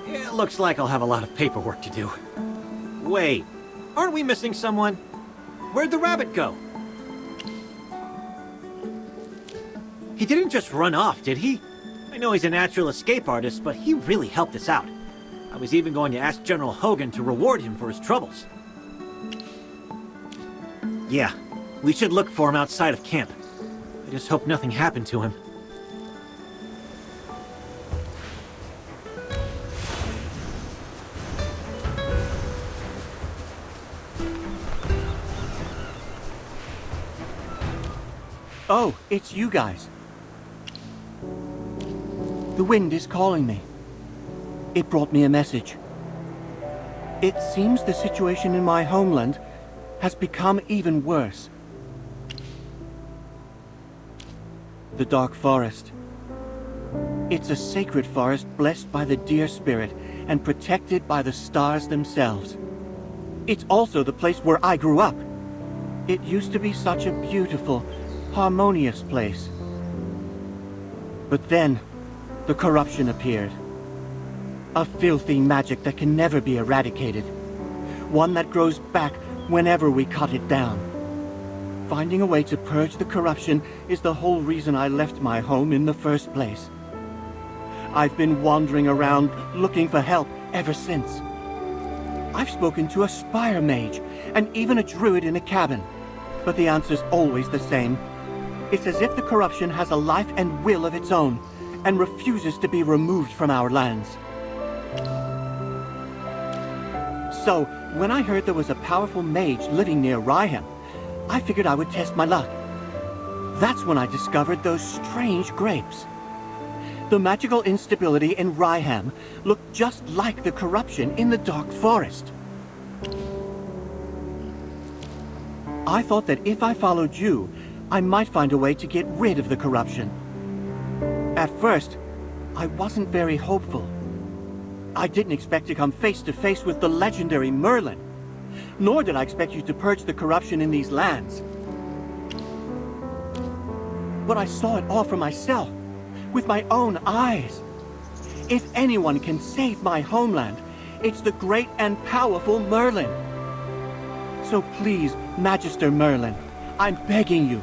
It looks like I'll have a lot of paperwork to do. Wait, aren't we missing someone? Where'd the rabbit go? He didn't just run off, did he? I know he's a natural escape artist, but he really helped us out. I was even going to ask General Hogan to reward him for his troubles. Yeah, we should look for him outside of camp. I just hope nothing happened to him. Oh, it's you guys. The wind is calling me. It brought me a message. It seems the situation in my homeland has become even worse. The Dark Forest. It's a sacred forest blessed by the deer spirit and protected by the stars themselves. It's also the place where I grew up. It used to be such a beautiful, harmonious place. But then, the corruption appeared. A filthy magic that can never be eradicated. One that grows back whenever we cut it down. Finding a way to purge the corruption is the whole reason I left my home in the first place. I've been wandering around looking for help ever since. I've spoken to a spire mage and even a druid in a cabin, but the answer's always the same. It's as if the corruption has a life and will of its own and refuses to be removed from our lands. So, when I heard there was a powerful mage living near Ryham, I figured I would test my luck. That's when I discovered those strange grapes. The magical instability in Ryham looked just like the corruption in the Dark Forest. I thought that if I followed you, I might find a way to get rid of the corruption. At first, I wasn't very hopeful. I didn't expect to come face to face with the legendary Merlin. Nor did I expect you to purge the corruption in these lands. But I saw it all for myself, with my own eyes. If anyone can save my homeland, it's the great and powerful Merlin. So please, Magister Merlin, I'm begging you,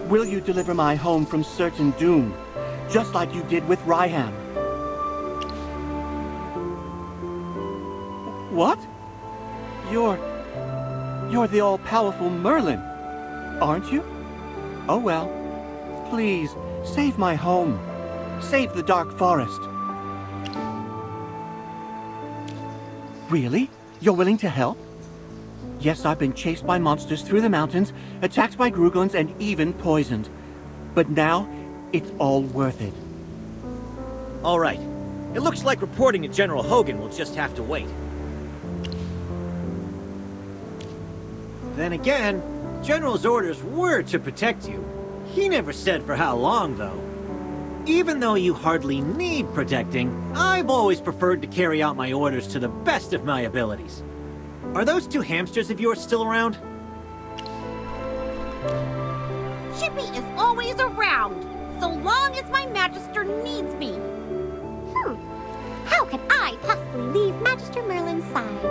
will you deliver my home from certain doom, just like you did with Raihan? What? You're the all-powerful Merlin, aren't you? Oh well, please, save my home. Save the Dark Forest. Really? You're willing to help? Yes, I've been chased by monsters through the mountains, attacked by Gruglins, and even poisoned. But now, it's all worth it. All right. It looks like reporting to General Hogan will just have to wait. Then again, General's orders were to protect you. He never said for how long, though. Even though you hardly need protecting, I've always preferred to carry out my orders to the best of my abilities. Are those two hamsters of yours still around? Chippy is always around, so long as my Magister needs me. How can I possibly leave Magister Merlin's side?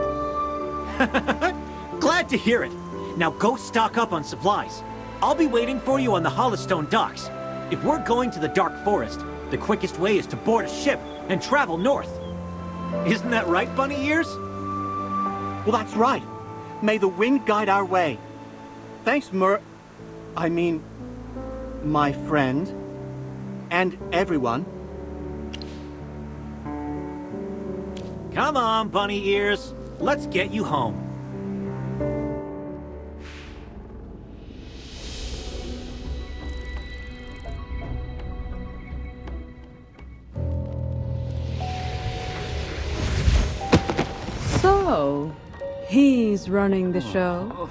Glad to hear it. Now go stock up on supplies. I'll be waiting for you on the Hollowstone docks. If we're going to the Dark Forest, the quickest way is to board a ship and travel north. Isn't that right, Bunny Ears? Well, that's right. May the wind guide our way. Thanks, my friend. And everyone. Come on, Bunny Ears. Let's get you home. So, he's running the show.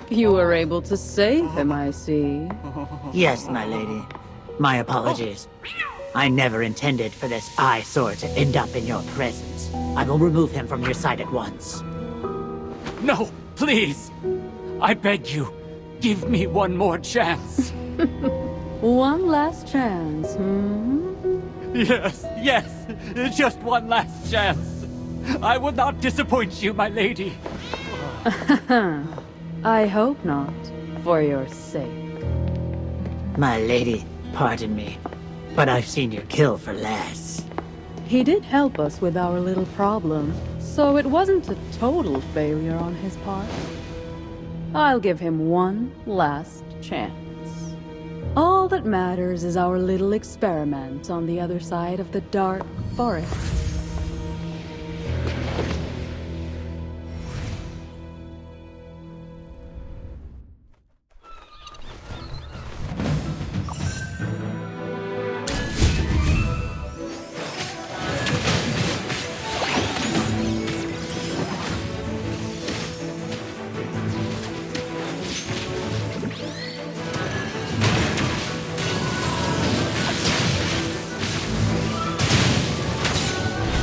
You were able to save him, I see. Yes, my lady. My apologies. I never intended for this eyesore to end up in your presence. I will remove him from your sight at once. No, please! I beg you, give me one more chance. One last chance, hmm? Yes, just one last chance. I will not disappoint you, my lady. I hope not, for your sake. My lady, pardon me, but I've seen you kill for less. He did help us with our little problem, so it wasn't a total failure on his part. I'll give him one last chance. All that matters is our little experiment on the other side of the Dark Forest.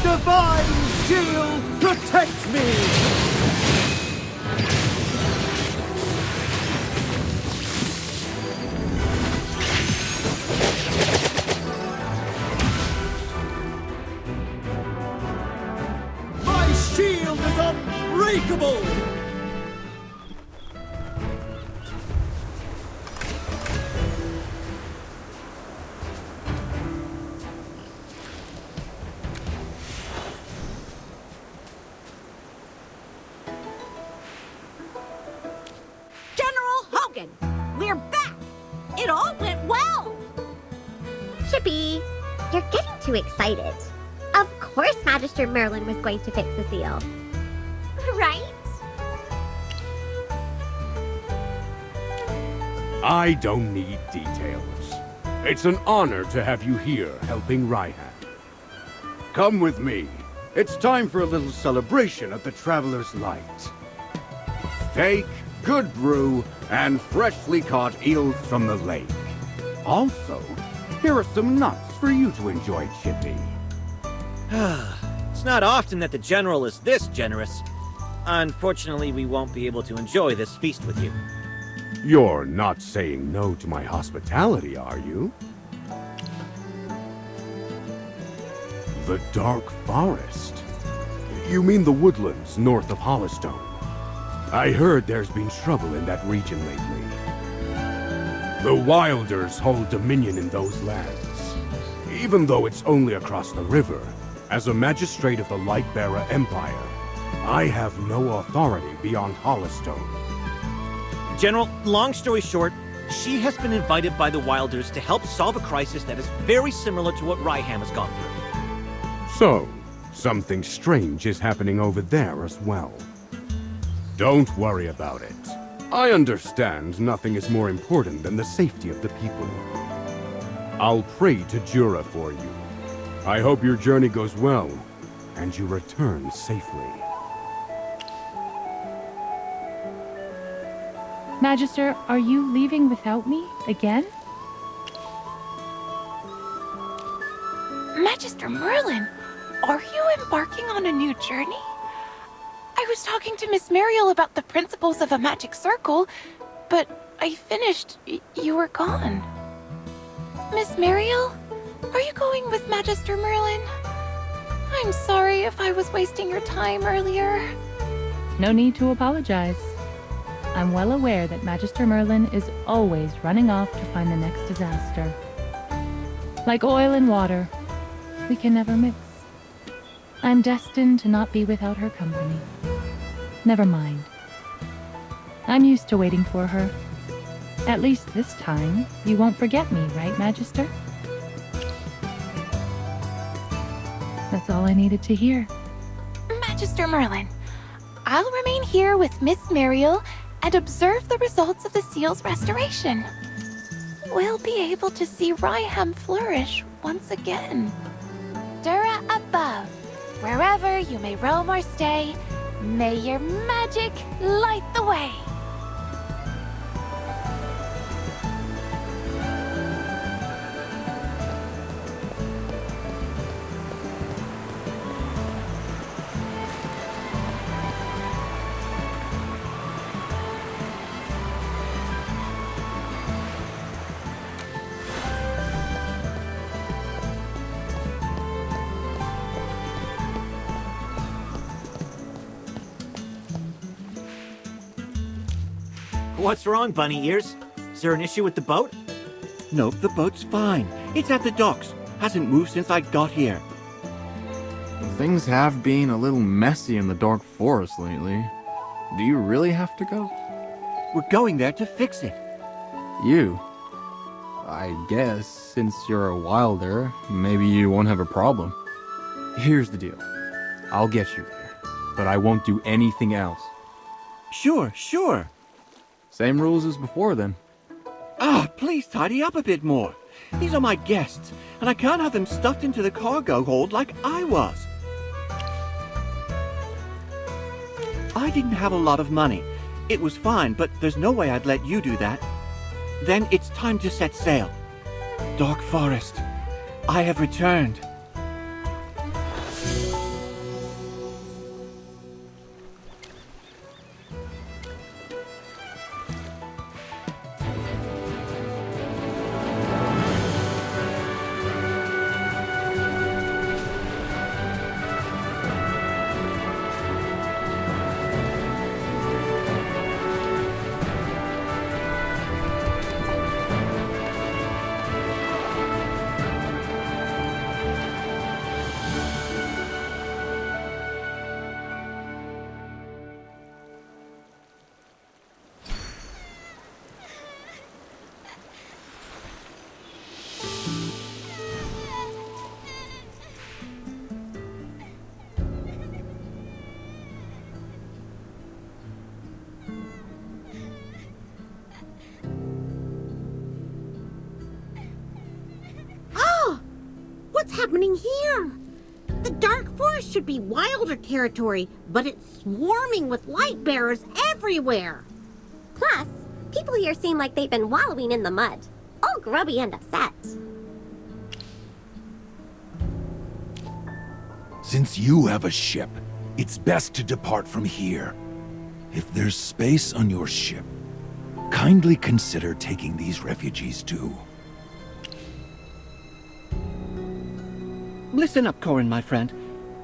Divine shield protect me! My shield is unbreakable! We're back! It all went well! Chippy, you're getting too excited. Of course Magister Merlin was going to fix the seal. Right? I don't need details. It's an honor to have you here helping Raihan. Come with me. It's time for a little celebration at the Traveler's Light. Steak, good brew, and freshly caught eels from the lake. Also, here are some nuts for you to enjoy, Chippy. It's not often that the General is this generous. Unfortunately, we won't be able to enjoy this feast with you. You're not saying no to my hospitality, are you? The Dark Forest? You mean the woodlands north of Hollowstone? I heard there's been trouble in that region lately. The Wilders hold dominion in those lands. Even though it's only across the river, as a magistrate of the Lightbearer Empire, I have no authority beyond Hollowstone. General, long story short, she has been invited by the Wilders to help solve a crisis that is very similar to what Ryham has gone through. So, something strange is happening over there as well. Don't worry about it. I understand nothing is more important than the safety of the people. I'll pray to Jura for you. I hope your journey goes well, and you return safely. Magister, are you leaving without me again? Magister Merlin, are you embarking on a new journey? I was talking to Miss Muriel about the principles of a magic circle, but I finished. You were gone. Miss Muriel, are you going with Magister Merlin? I'm sorry if I was wasting your time earlier. No need to apologize. I'm well aware that Magister Merlin is always running off to find the next disaster. Like oil and water, we can never mix. I'm destined to not be without her company. Never mind. I'm used to waiting for her. At least this time, you won't forget me, right, Magister? That's all I needed to hear. Magister Merlin, I'll remain here with Miss Muriel and observe the results of the seal's restoration. We'll be able to see Ryham flourish once again. Dura above, wherever you may roam or stay, may your magic light the way. What's wrong, Bunny Ears? Is there an issue with the boat? Nope, the boat's fine. It's at the docks. Hasn't moved since I got here. Things have been a little messy in the Dark Forest lately. Do you really have to go? We're going there to fix it. You? I guess, since you're a Wilder, maybe you won't have a problem. Here's the deal. I'll get you there, but I won't do anything else. Sure, sure. Same rules as before, then. Ah, please tidy up a bit more. These are my guests, and I can't have them stuffed into the cargo hold like I was. I didn't have a lot of money. It was fine, but there's no way I'd let you do that. Then it's time to set sail. Dark Forest, I have returned. What's happening here? The Dark Forest should be Wilder territory, but it's swarming with light bearers everywhere. Plus, people here seem like they've been wallowing in the mud, all grubby and upset. Since you have a ship, it's best to depart from here. If there's space on your ship, kindly consider taking these refugees too. Listen up, Corin, my friend.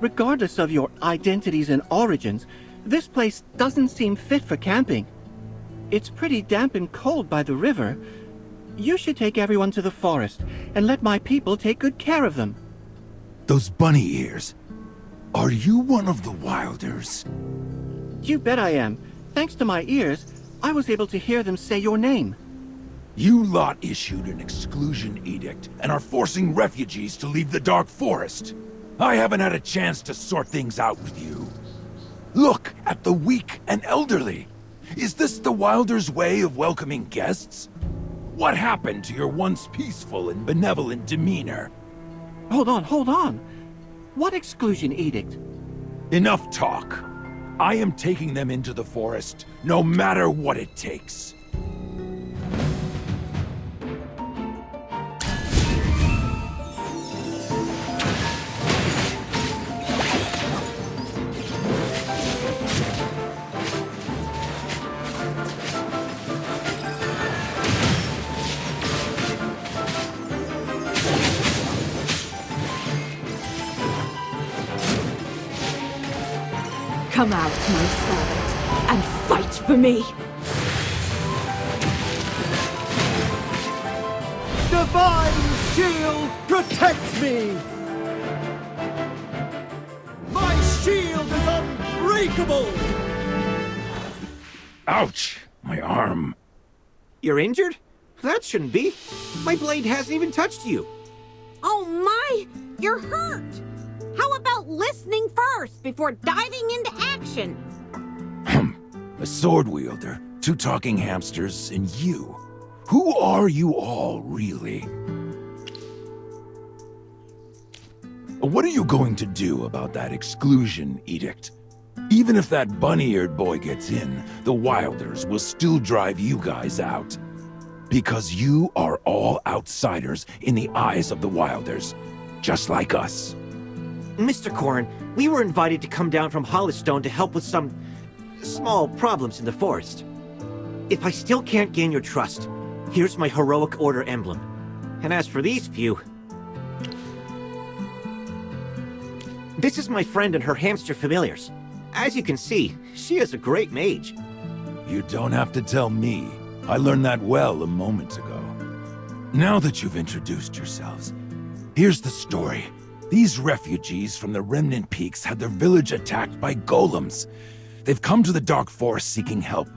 Regardless of your identities and origins, this place doesn't seem fit for camping. It's pretty damp and cold by the river. You should take everyone to the forest and let my people take good care of them. Those bunny ears. Are you one of the Wilders? You bet I am. Thanks to my ears, I was able to hear them say your name. You lot issued an exclusion edict and are forcing refugees to leave the Dark Forest. I haven't had a chance to sort things out with you. Look at the weak and elderly. Is this the Wilders' way of welcoming guests? What happened to your once peaceful and benevolent demeanor? Hold on. What exclusion edict? Enough talk. I am taking them into the forest, no matter what it takes. Come out, my servant, and fight for me! Divine shield protects me! My shield is unbreakable! Ouch! My arm. You're injured? That shouldn't be. My blade hasn't even touched you. Oh my! You're hurt! How about listening first before diving into action? A sword wielder, 2 talking hamsters, and you. Who are you all, really? What are you going to do about that exclusion edict? Even if that bunny-eared boy gets in, the Wilders will still drive you guys out. Because you are all outsiders in the eyes of the Wilders, just like us. Mr. Corin, we were invited to come down from Hollystone to help with some small problems in the forest. If I still can't gain your trust, here's my heroic order emblem. And as for these few... This is my friend and her hamster familiars. As you can see, she is a great mage. You don't have to tell me. I learned that well a moment ago. Now that you've introduced yourselves, here's the story. These refugees from the Remnant Peaks had their village attacked by golems. They've come to the Dark Forest seeking help.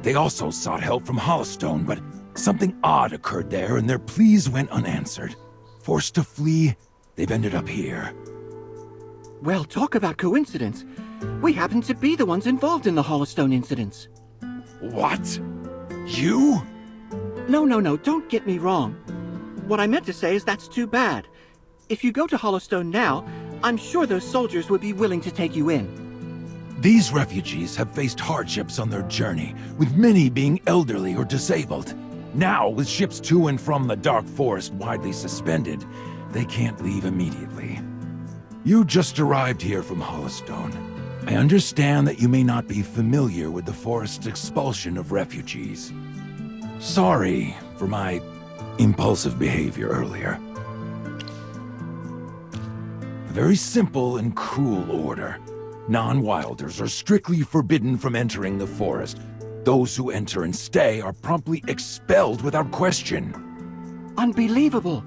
They also sought help from Hollystone, but something odd occurred there and their pleas went unanswered. Forced to flee, they've ended up here. Well, talk about coincidence. We happen to be the ones involved in the Hollystone incidents. What? You? No, don't get me wrong. What I meant to say is that's too bad. If you go to Hollystone now, I'm sure those soldiers would be willing to take you in. These refugees have faced hardships on their journey, with many being elderly or disabled. Now, with ships to and from the Dark Forest widely suspended, they can't leave immediately. You just arrived here from Hollystone. I understand that you may not be familiar with the forest's expulsion of refugees. Sorry for my impulsive behavior earlier. A very simple and cruel order. Non-Wilders are strictly forbidden from entering the forest. Those who enter and stay are promptly expelled without question. Unbelievable!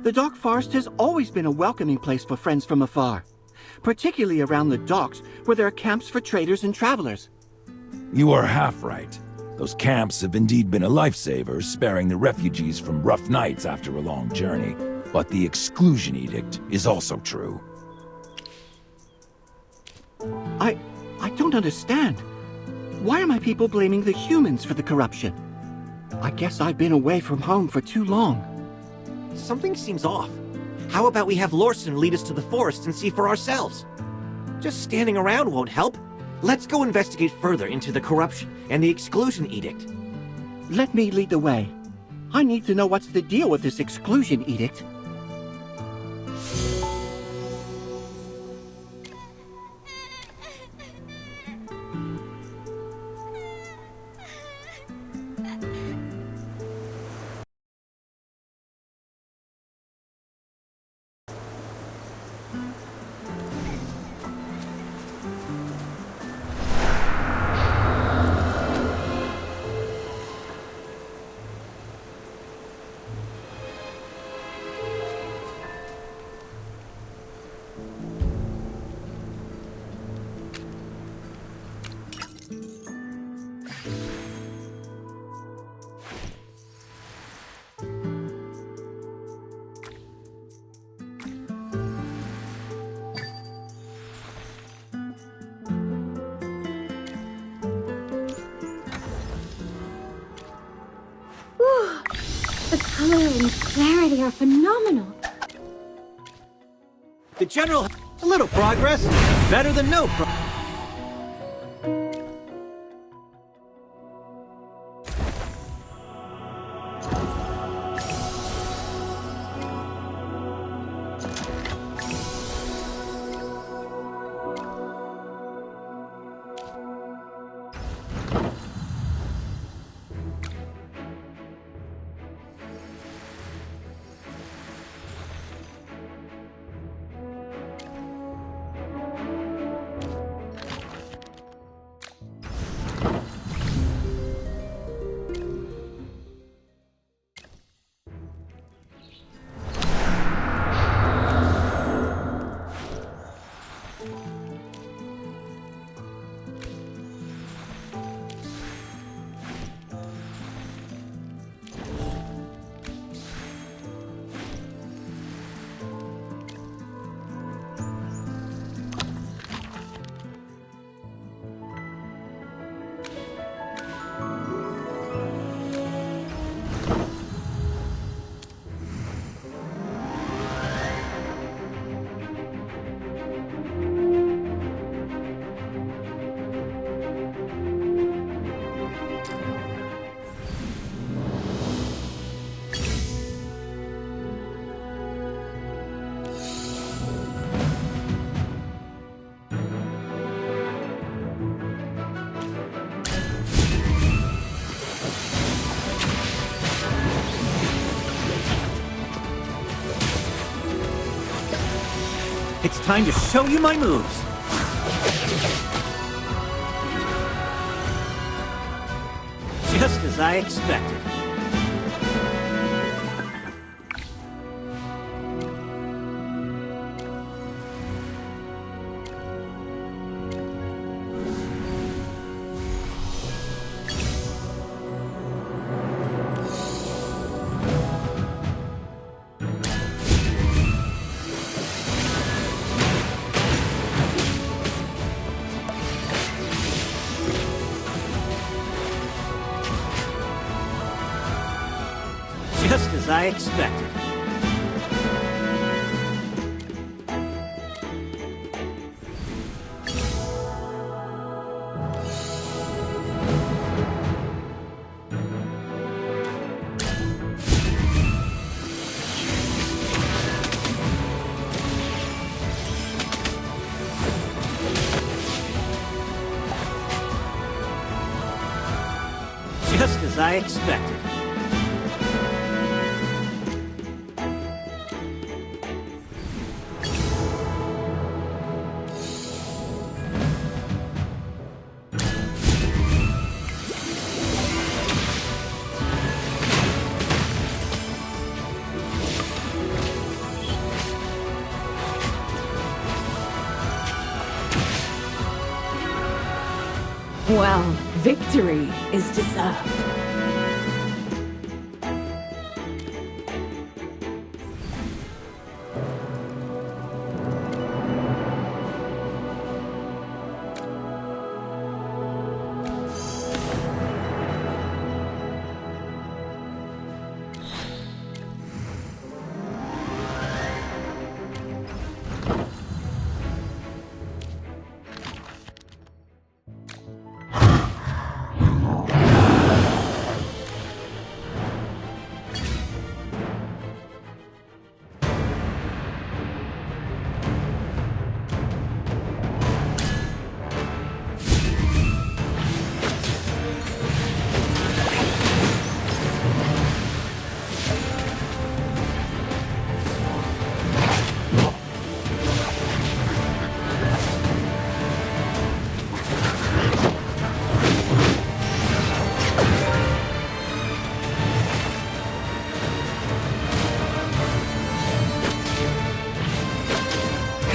The Dark Forest has always been a welcoming place for friends from afar, particularly around the docks where there are camps for traders and travelers. You are half right. Those camps have indeed been a lifesaver, sparing the refugees from rough nights after a long journey. But the exclusion edict is also true. I don't understand. Why are my people blaming the humans for the corruption? I guess I've been away from home for too long. Something seems off. How about we have Lorson lead us to the forest and see for ourselves? Just standing around won't help. Let's go investigate further into the corruption and the exclusion edict. Let me lead the way. I need to know what's the deal with this exclusion edict. Whew. The color and clarity are phenomenal. The general, a little progress, better than no progress. It's time to show you my moves. Just as I expected. Just as I expected. Just as I expected. Well, victory is deserved.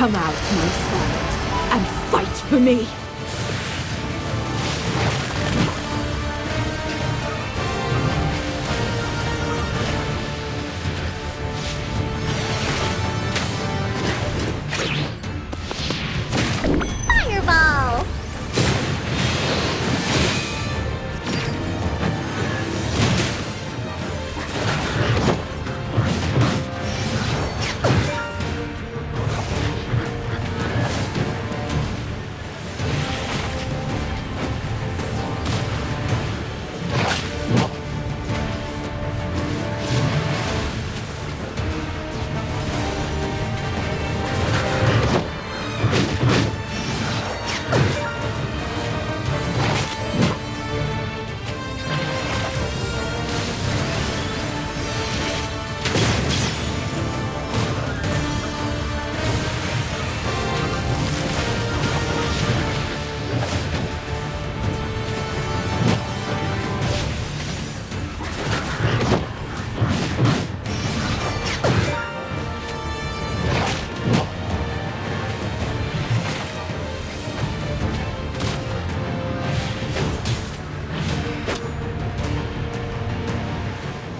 Come out, my son, and fight for me! Fireball!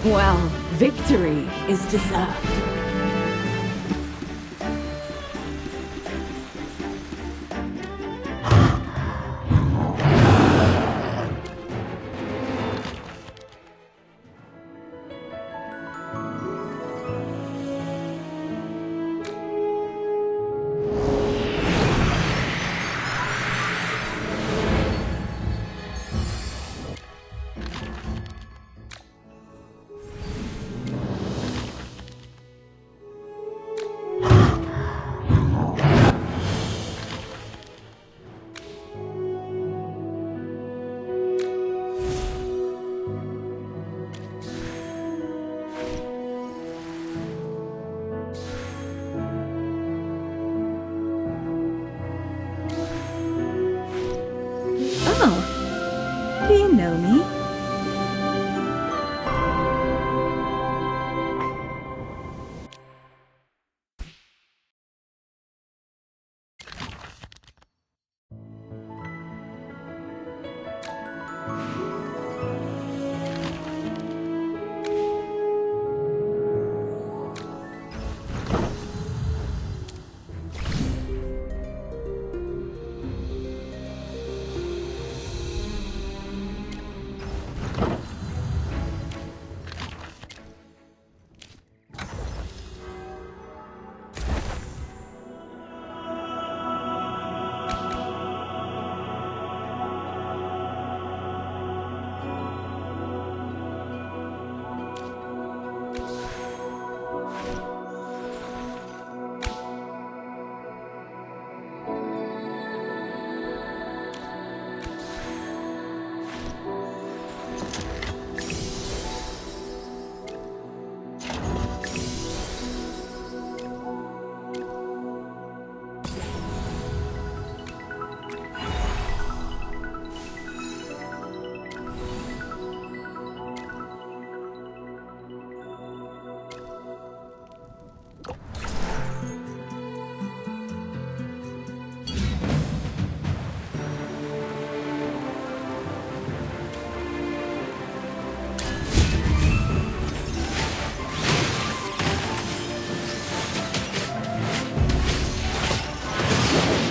Well, victory is deserved. Oh, do you know me?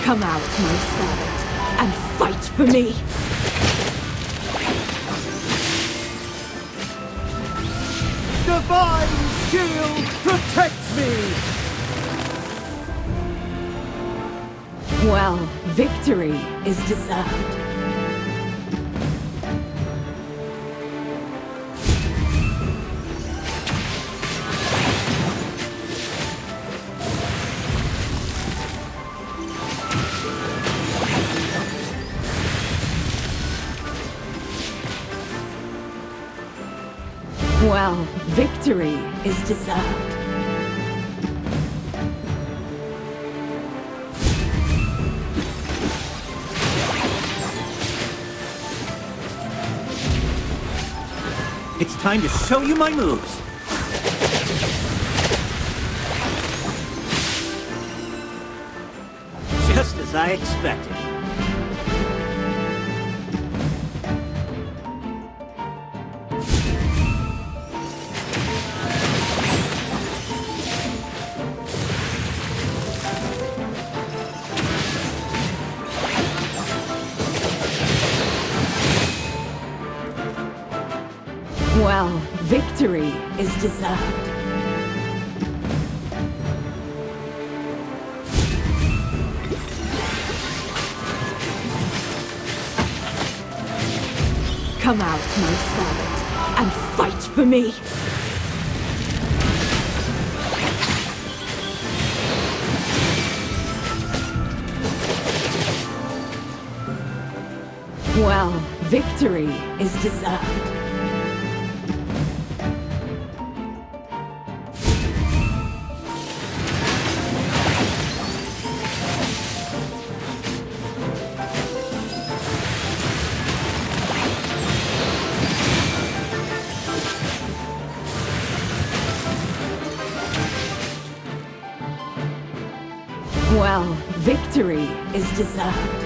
Come out, my servant, and fight for me! Divine shield protects me! Well, victory is deserved. Well, victory is deserved. It's time to show you my moves. Just as I expected. Well, victory is deserved. Come out, my servant, and fight for me! Well, victory is deserved. Well, victory is deserved.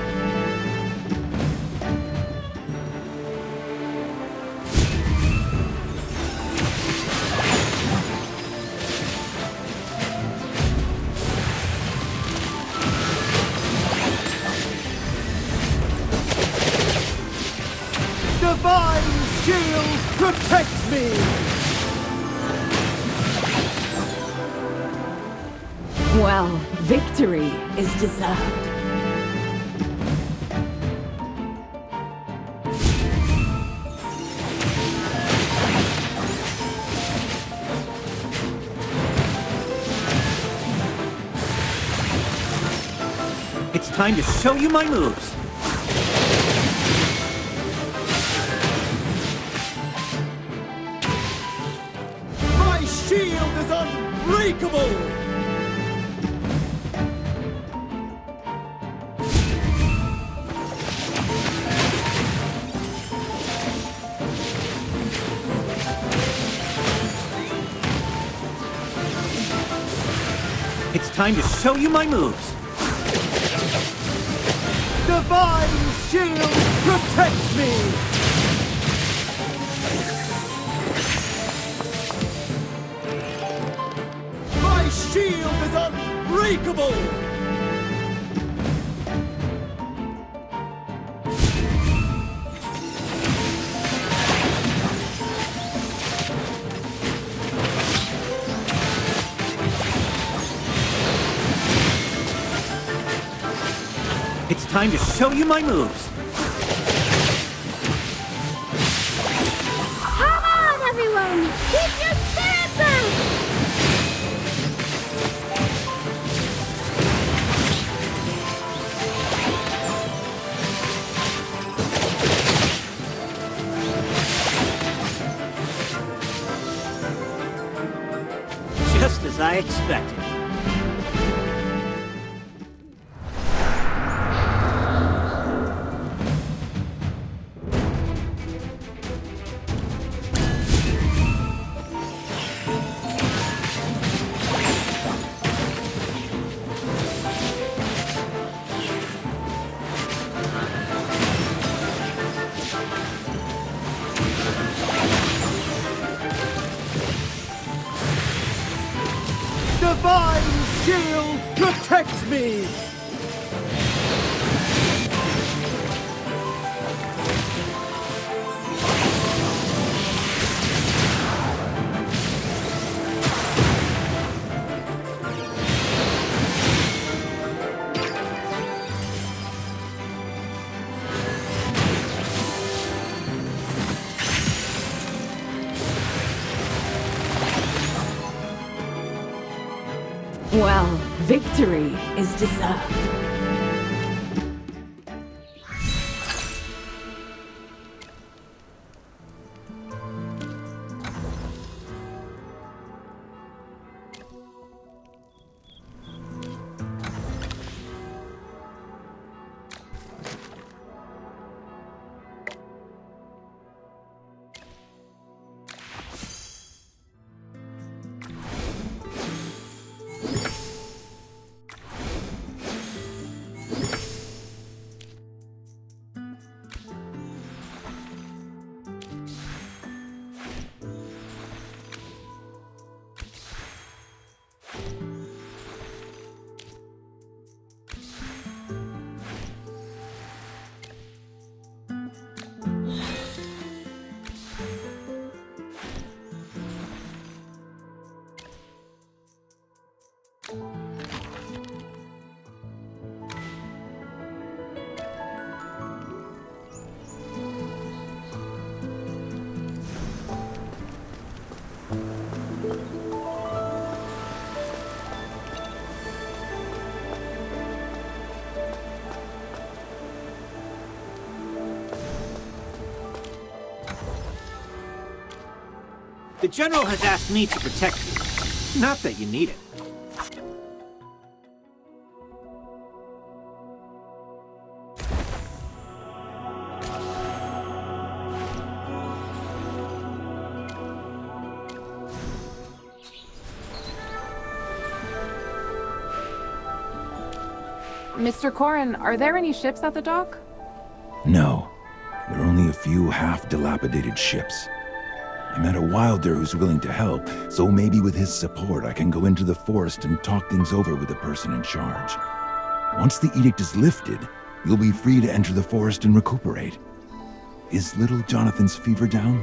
Well, victory is deserved. It's time to show you my moves. My shield is unbreakable! It's time to show you my moves. Divine shield protects me! My shield is unbreakable! It's time to show you my moves. Come on, everyone! Keep your spirits up! Just as I expected. Divine shield protects me! Well, victory is deserved. The General has asked me to protect you. Not that you need it. Mr. Corrin, are there any ships at the dock? No. There are only a few half-dilapidated ships. I met a wilder who's willing to help, so maybe with his support I can go into the forest and talk things over with the person in charge. Once the edict is lifted, you'll be free to enter the forest and recuperate. Is little Jonathan's fever down?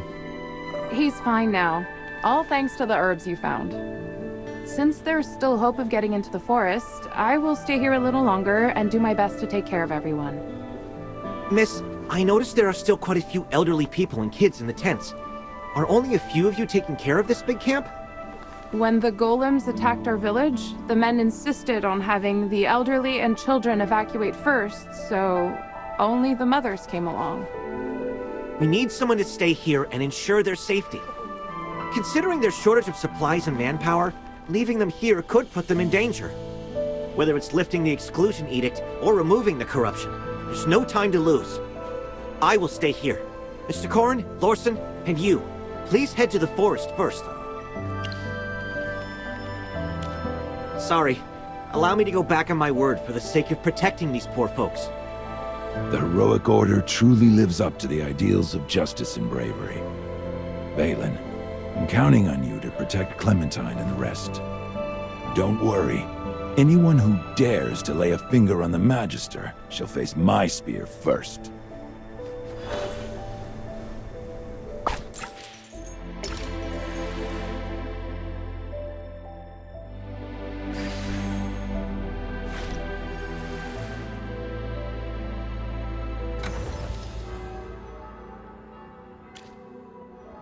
He's fine now. All thanks to the herbs you found. since there's still hope of getting into the forest, I will stay here a little longer and do my best to take care of everyone. Miss, I noticed there are still quite a few elderly people and kids in the tents. Are only a few of you taking care of this big camp? When the golems attacked our village, the men insisted on having the elderly and children evacuate first, so only the mothers came along. We need someone to stay here and ensure their safety. Considering their shortage of supplies and manpower, leaving them here could put them in danger. Whether it's lifting the exclusion edict or removing the corruption, there's no time to lose. I will stay here. Mr. Corrin, Lorson, and you, please head to the forest first. Sorry. Allow me to go back on my word for the sake of protecting these poor folks. The heroic order truly lives up to the ideals of justice and bravery. Balin, I'm counting on you to protect Clementine and the rest. Don't worry. Anyone who dares to lay a finger on the Magister shall face my spear first.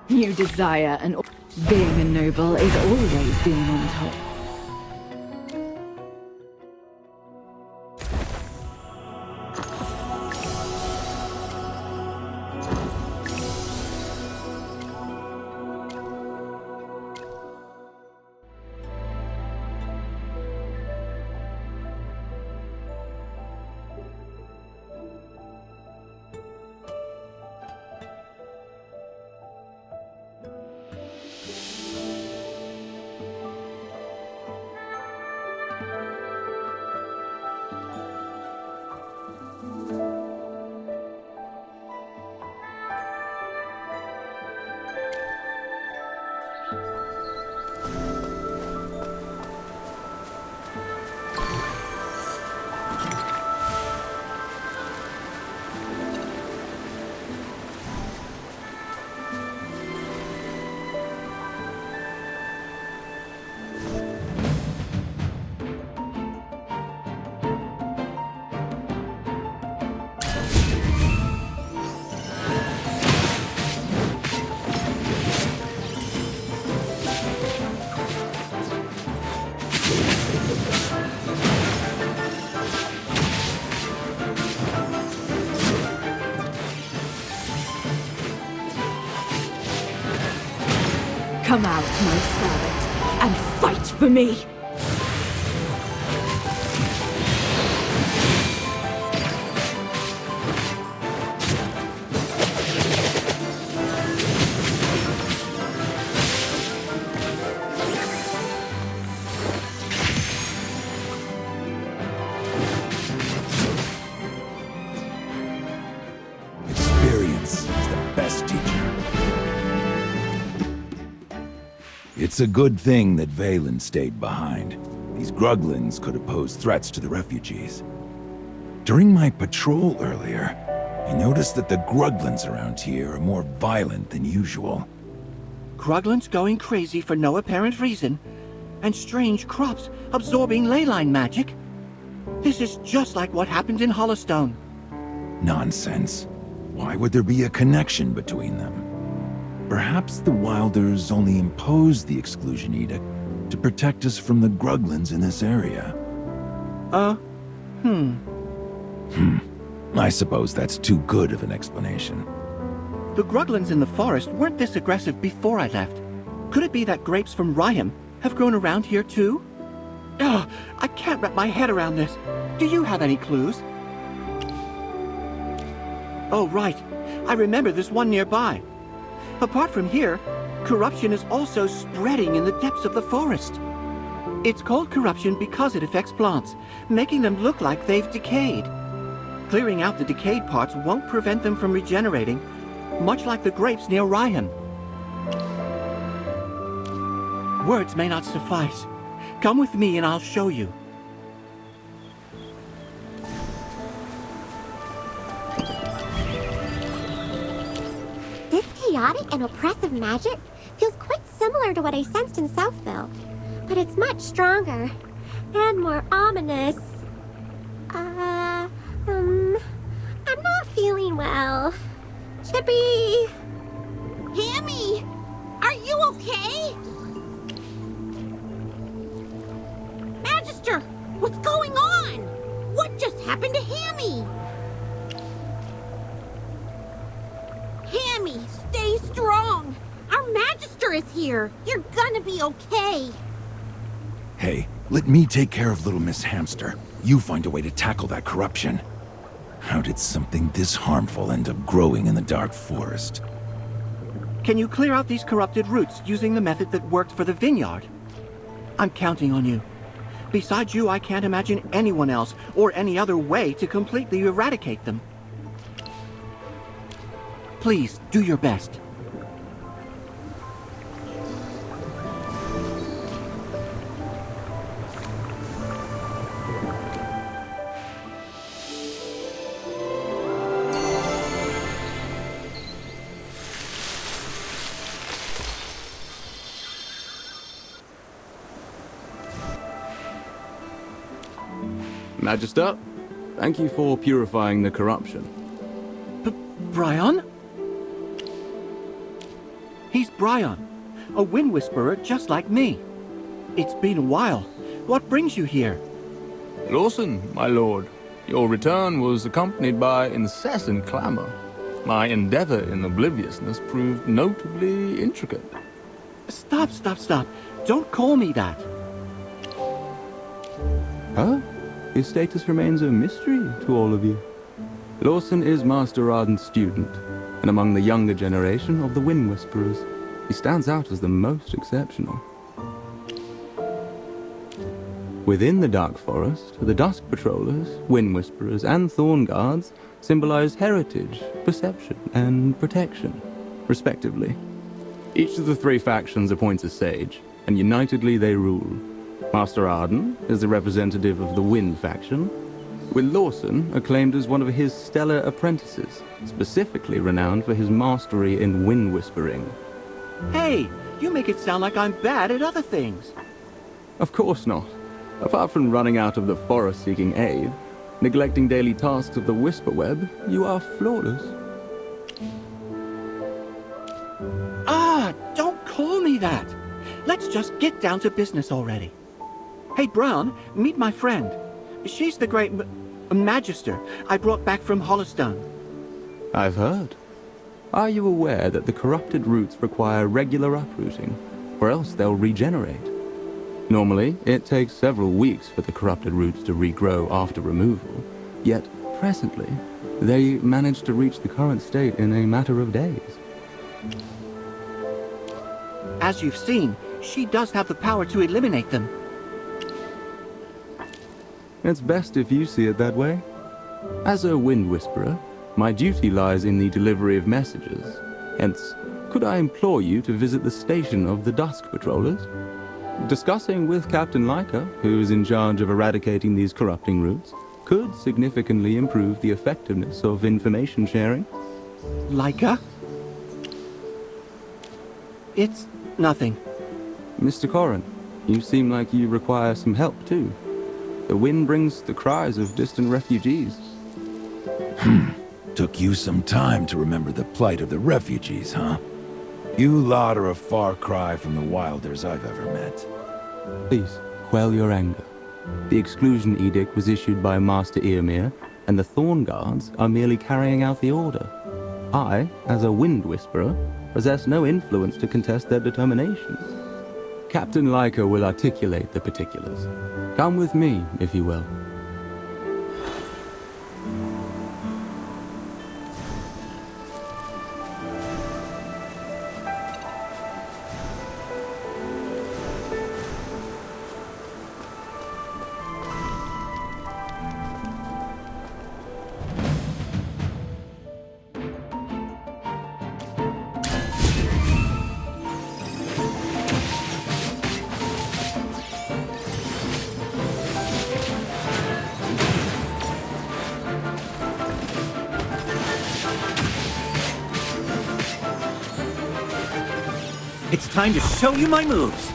You desire an... Being a noble is always being on top. Come out, my servant, and fight for me! Experience is the best teacher. It's a good thing that Valen stayed behind. These Gruglins could have posed threats to the refugees. During my patrol earlier, I noticed that the Gruglins around here are more violent than usual. Gruglins going crazy for no apparent reason, and strange crops absorbing leyline magic. This is just like what happened in Hollowstone. Nonsense. Why would there be a connection between them? Perhaps the Wilders only imposed the exclusion edict to protect us from the Gruglins in this area. I suppose that's too good of an explanation. The Gruglins in the forest weren't this aggressive before I left. Could it be that grapes from Ryham have grown around here too? Ugh, I can't wrap my head around this. Do you have any clues? Oh, right. I remember there's one nearby. Apart from here, corruption is also spreading in the depths of the forest. It's called corruption because it affects plants, making them look like they've decayed. Clearing out the decayed parts won't prevent them from regenerating, much like the grapes near Ryham. Words may not suffice. Come with me and I'll show you. This chaotic and oppressive magic feels quite similar to what I sensed in Southville. but it's much stronger and more ominous. I'm not feeling well. Chippy! Hammy! Are you okay? Magister! What's going on? What just happened to Hammy? Hammy, stay strong! Our Magister is here! You're gonna be okay! Hey, let me take care of little Miss Hamster. You find a way to tackle that corruption. How did something this harmful end up growing in the dark forest? Can you clear out these corrupted roots using the method that worked for the vineyard? I'm counting on you. Besides you, I can't imagine anyone else or any other way to completely eradicate them. Please, do your best. Magister, thank you for purifying the corruption. Brian? He's Brian, a wind whisperer just like me. It's been a while. What brings you here? Lawson, my lord, your return was accompanied by incessant clamor. My endeavor in obliviousness proved notably intricate. Stop. Don't call me that. Huh? His status remains a mystery to all of you. Lawson is Master Arden's student, and among the younger generation of the Wind Whisperers, he stands out as the most exceptional. Within the Dark Forest, the Dusk Patrollers, Wind Whisperers, and Thorn Guards symbolize heritage, perception, and protection, respectively. Each of the three factions appoints a sage, and unitedly they rule. Master Arden is the representative of the Wind faction, with Lawson acclaimed as one of his stellar apprentices, specifically renowned for his mastery in wind whispering. Hey, you make it sound like I'm bad at other things. Of course not. Apart from running out of the forest seeking aid, neglecting daily tasks of the Whisper Web, you are flawless. Don't call me that. Let's just get down to business already. Hey, Brown, meet my friend. She's the great Magister I brought back from Hollowstone. I've heard. Are you aware that the corrupted roots require regular uprooting, or else they'll regenerate? Normally, it takes several weeks for the corrupted roots to regrow after removal, yet presently, they manage to reach the current state in a matter of days. As you've seen, she does have the power to eliminate them. It's best if you see it that way. As a Wind Whisperer, my duty lies in the delivery of messages. Hence, could I implore you to visit the station of the Dusk Patrollers? Discussing with Captain Leica, who is in charge of eradicating these corrupting roots, could significantly improve the effectiveness of information sharing. Leica? It's nothing. Mr. Corrin, you seem like you require some help too. The wind brings the cries of distant refugees. Took you some time to remember the plight of the refugees, huh? You lot are a far cry from the wilders I've ever met. Please, quell your anger. The exclusion edict was issued by Master Earmere, and the Thorn Guards are merely carrying out the order. I, as a Wind Whisperer, possess no influence to contest their determinations. Captain Leica will articulate the particulars. Come with me, if you will. It's time to show you my moves.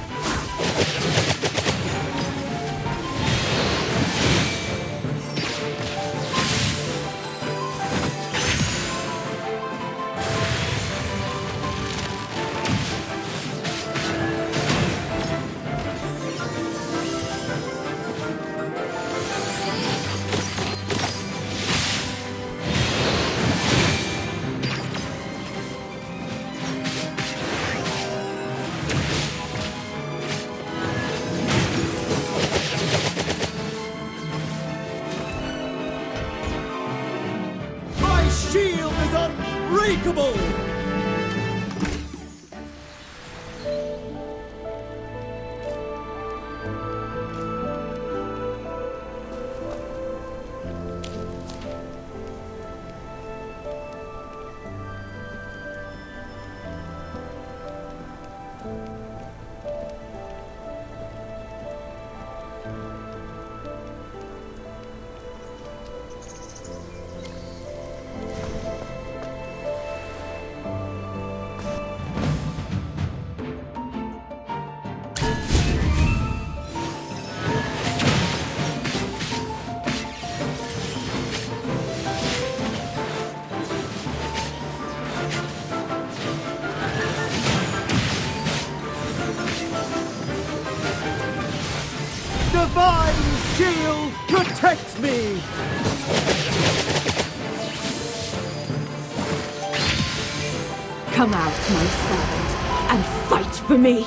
unbreakable! Divine shield protects me! Come out, my servant, and fight for me!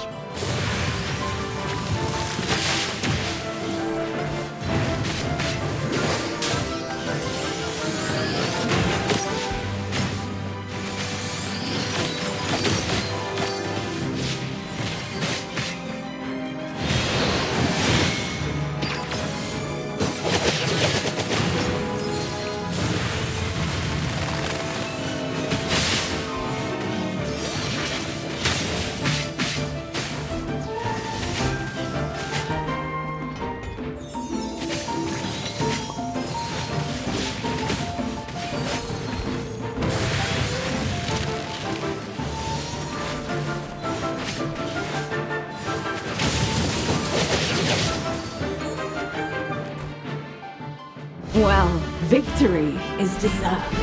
Well, victory is deserved.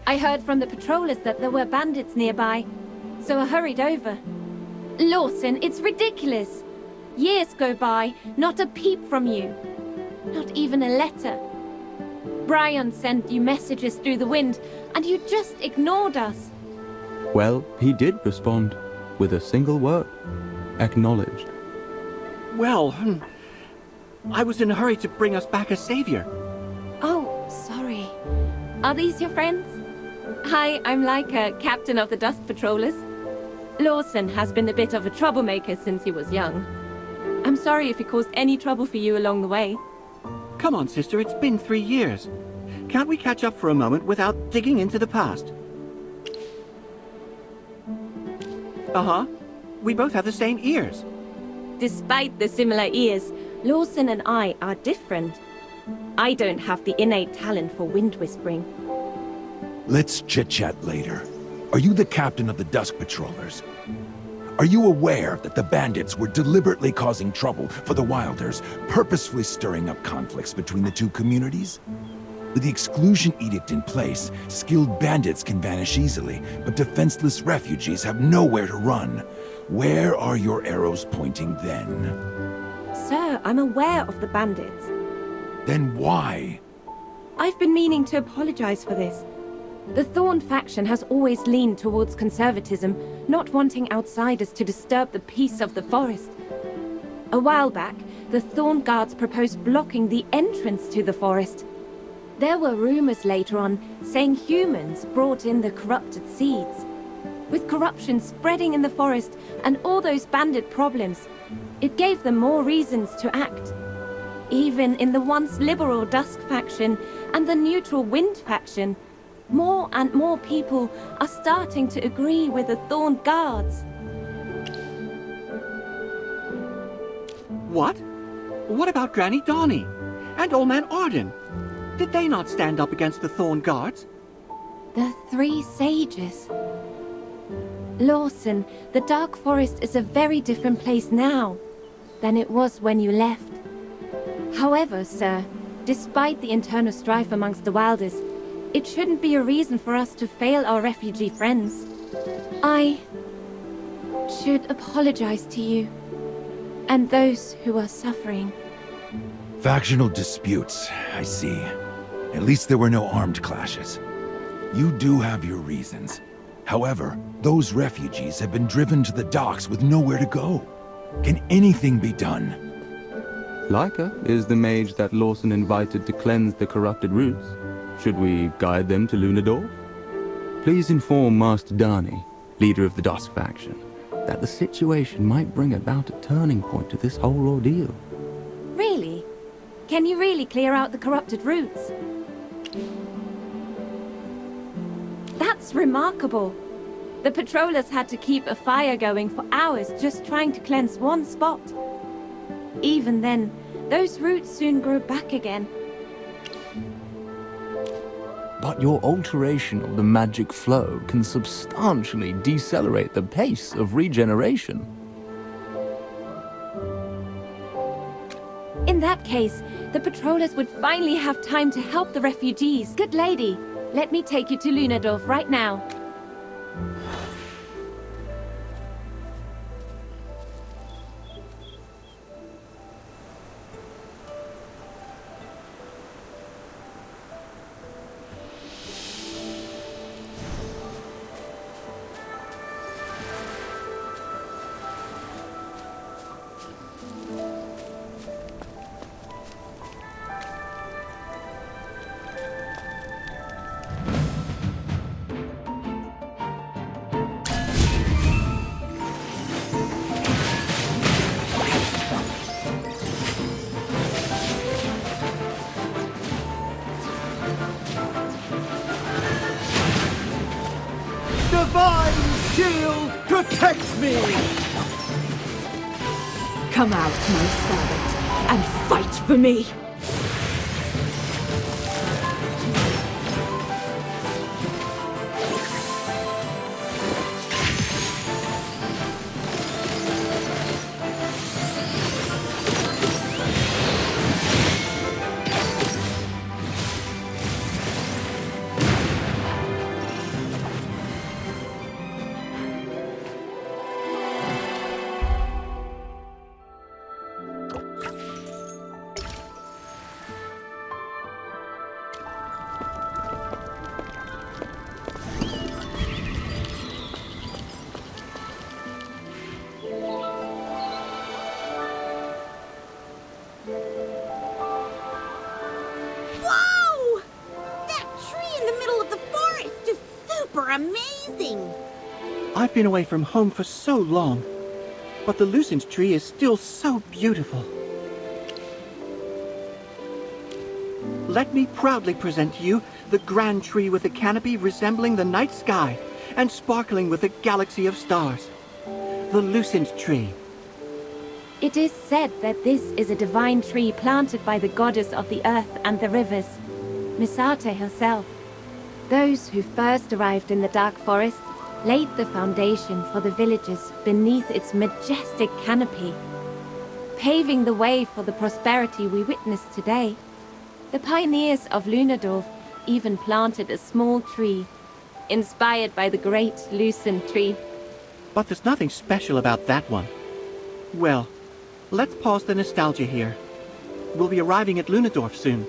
I heard from the patrollers that there were bandits nearby, so I hurried over. Lawson, it's ridiculous. Years go by, not a peep from you. Not even a letter. Brian sent you messages through the wind, and you just ignored us. Well, he did respond with a single word. Acknowledged. Well, I was in a hurry to bring us back a savior. Oh, sorry. Are these your friends? Hi, I'm Leica, captain of the Dust Patrollers. Lawson has been a bit of a troublemaker since he was young. I'm sorry if he caused any trouble for you along the way. Come on, sister, it's been 3 years. Can't we catch up for a moment without digging into the past? Uh-huh. We both have the same ears. Despite the similar ears, Lawson and I are different. I don't have the innate talent for wind whispering. Let's chit-chat later. Are you the captain of the Dusk Patrollers? Are you aware that the bandits were deliberately causing trouble for the Wilders, purposefully stirring up conflicts between the two communities? With the exclusion edict in place, skilled bandits can vanish easily, but defenseless refugees have nowhere to run. Where are your arrows pointing then? Sir, I'm aware of the bandits. Then why? I've been meaning to apologize for this. The Thorn faction has always leaned towards conservatism, not wanting outsiders to disturb the peace of the forest. A while back, the Thorn Guards proposed blocking the entrance to the forest. There were rumors later on saying humans brought in the corrupted seeds. With corruption spreading in the forest and all those bandit problems, it gave them more reasons to act. Even in the once liberal Dusk faction and the neutral Wind faction, more and more people are starting to agree with the Thorn Guards. What? What about Granny Donnie? And Old Man Arden? Did they not stand up against the Thorn Guards? The Three Sages. Lawson, the Dark Forest is a very different place now than it was when you left. However, sir, despite the internal strife amongst the Wilders, it shouldn't be a reason for us to fail our refugee friends. should apologize to you and those who are suffering. Factional disputes, I see. At least there were no armed clashes. You do have your reasons. However, those refugees have been driven to the docks with nowhere to go. Can anything be done? Leica is the mage that Lawson invited to cleanse the corrupted roots. Should we guide them to Lunador? Please inform Master Dani, leader of the Dusk faction, that the situation might bring about a turning point to this whole ordeal. Really? Can you really clear out the corrupted roots? That's remarkable. The patrollers had to keep a fire going for hours just trying to cleanse one spot. Even then, those roots soon grow back again. But your alteration of the magic flow can substantially decelerate the pace of regeneration. In that case, the patrollers would finally have time to help the refugees. Good lady, let me take you to Lunadorf right now. Divine shield protects me! Come out, my servant, and fight for me! Whoa! That tree in the middle of the forest is super amazing! I've been away from home for so long, but the lucent tree is still so beautiful. Let me proudly present to you the grand tree with a canopy resembling the night sky and sparkling with a galaxy of stars. The lucent tree. It is said that this is a divine tree planted by the goddess of the earth and the rivers, Misate herself. Those who first arrived in the Dark Forest laid the foundation for the villagers beneath its majestic canopy, paving the way for the prosperity we witness today. The pioneers of Lunadorf even planted a small tree, inspired by the great lucent tree. But there's nothing special about that one. Well, let's pause the nostalgia here. We'll be arriving at Lunadorf soon.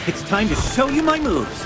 It's time to show you my moves.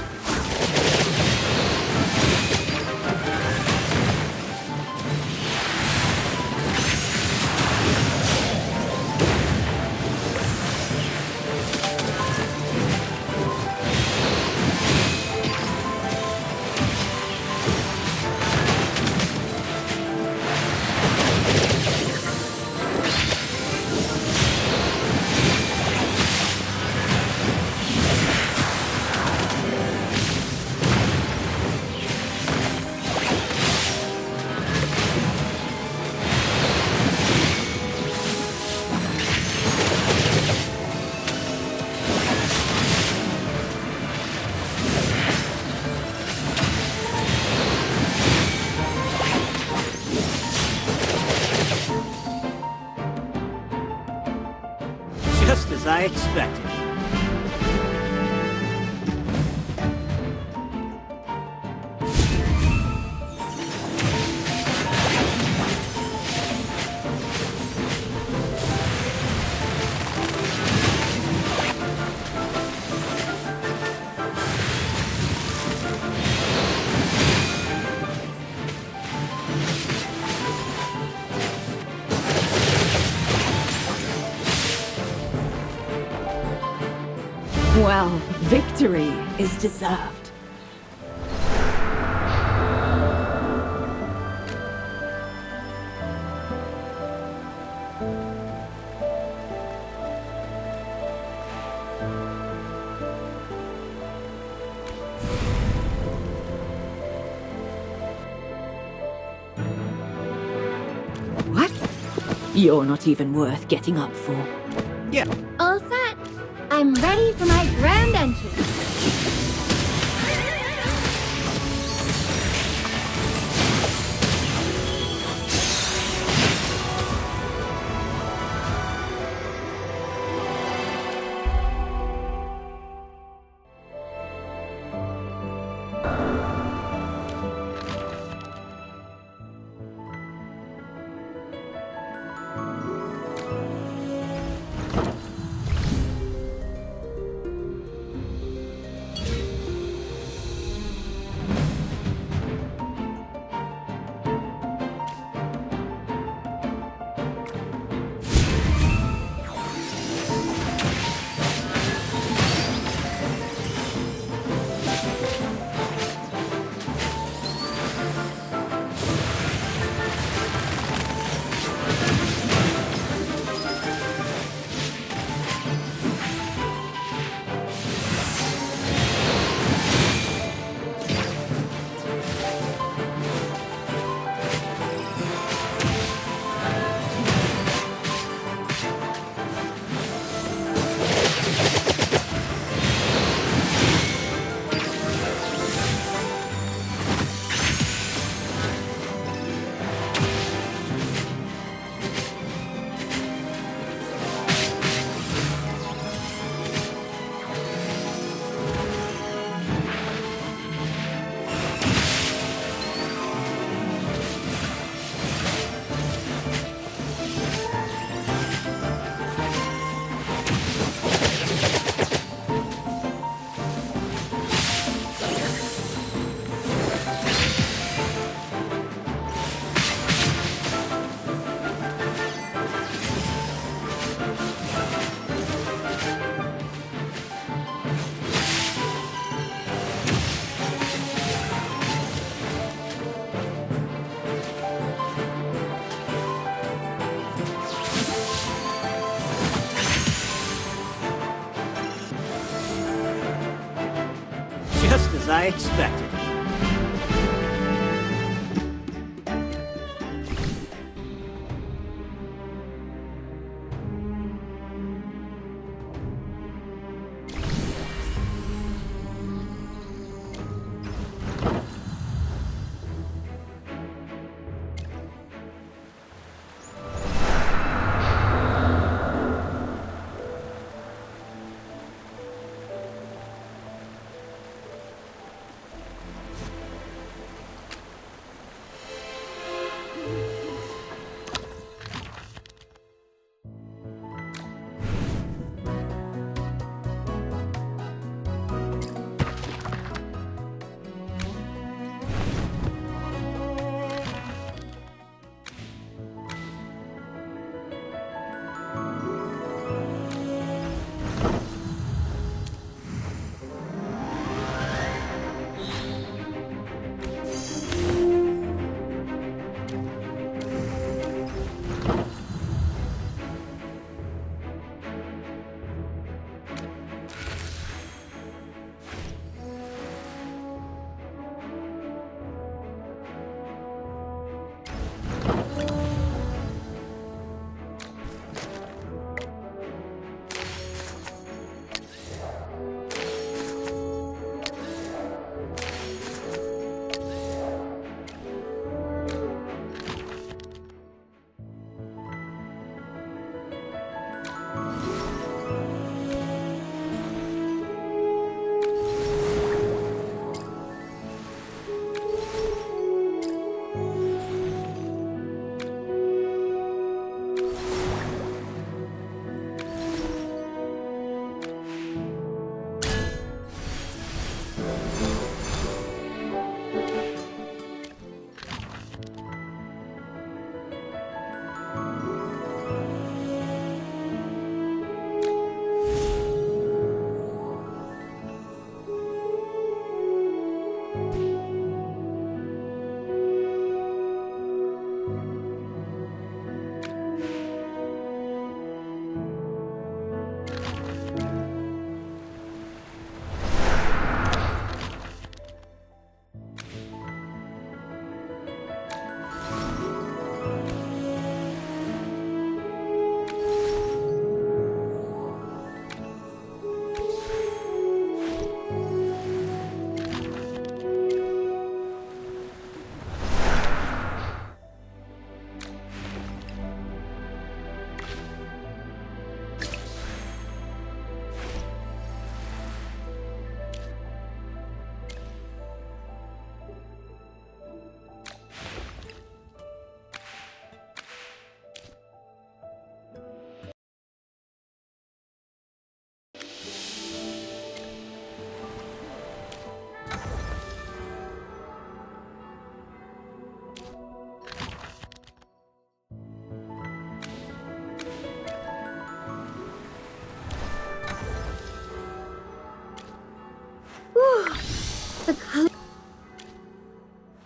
Just as I expected. Well, victory is deserved. What? You're not even worth getting up for. Yeah. All set. I'm ready for my grand entrance. Just as I expected.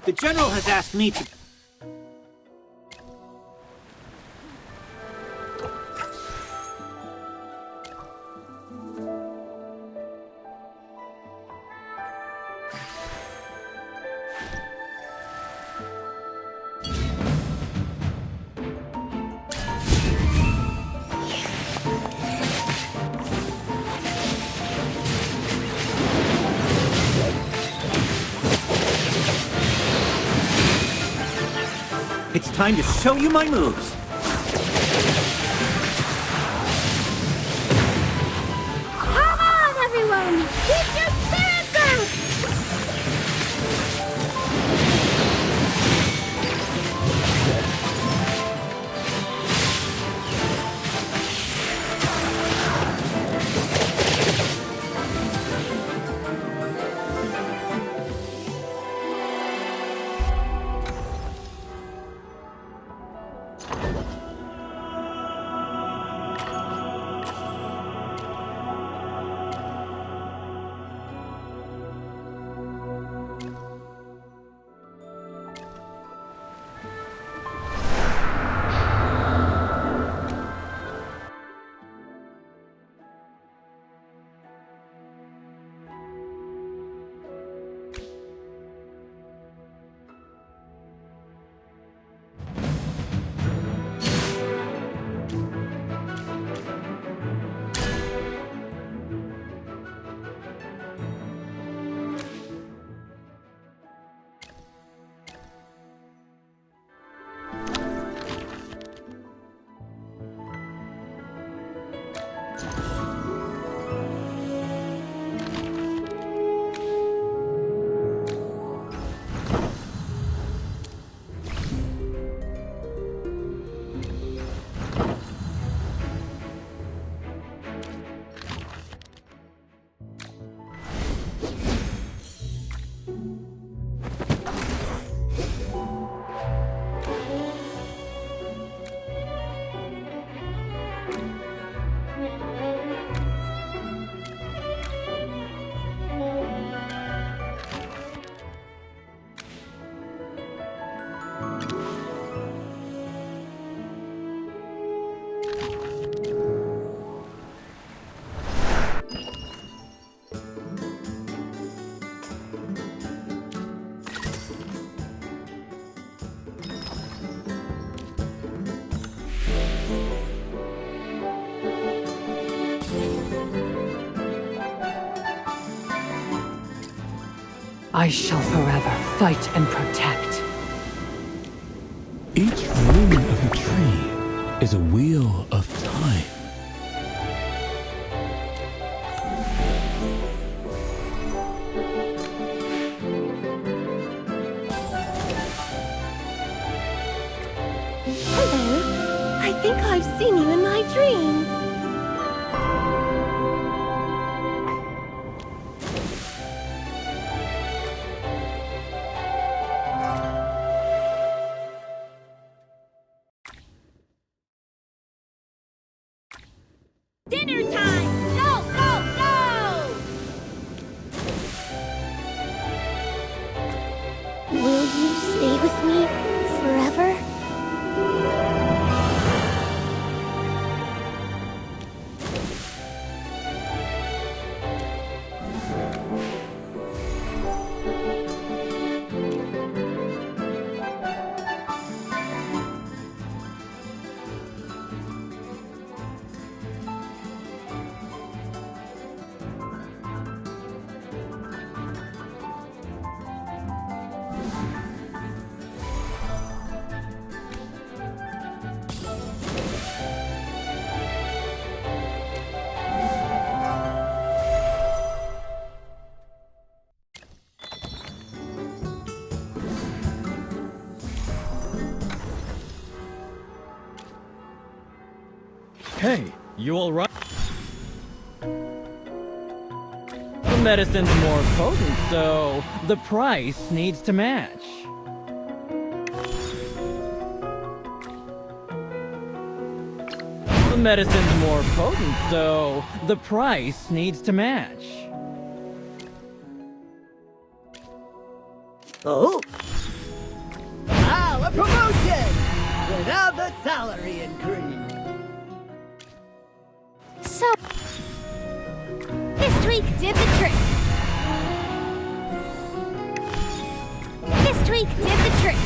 The General has asked me to... It's time to show you my moves. Come on, everyone! Keep your spirits up! I shall forever fight and protect. Each limb of a tree is a wheel of time. think I've seen you in my dreams. Dinner time! Go, go, go! Will you stay with me forever? Hey, you alright? The medicine's more potent, so the price needs to match. The medicine's more potent, so the price needs to match. Oh? Wow, a promotion! Without the salary increase. So, this tweak did the trick. This tweak did the trick.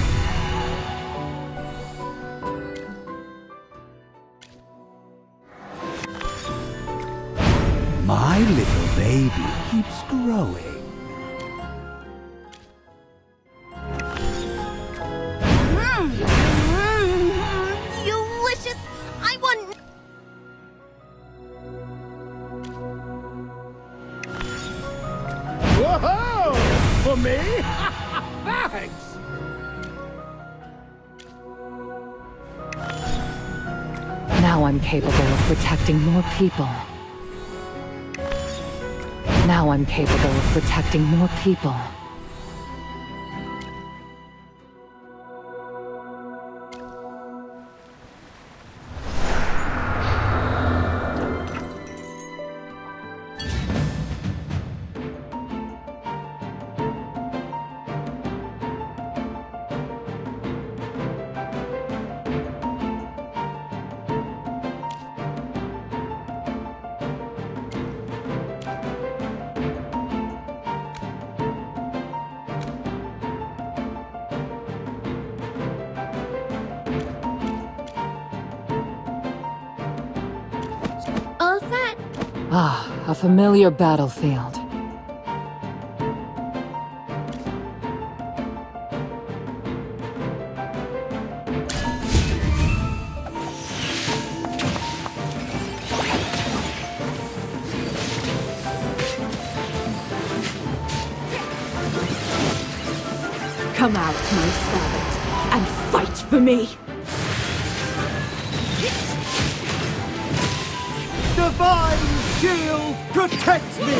My little baby keeps growing. Delicious! I want... Whoa! For me? Thanks! Now I'm capable of protecting more people. Now I'm capable of protecting more people. All set. Ah, a familiar battlefield. Come out, my servant, and fight for me! Divine shield protects me!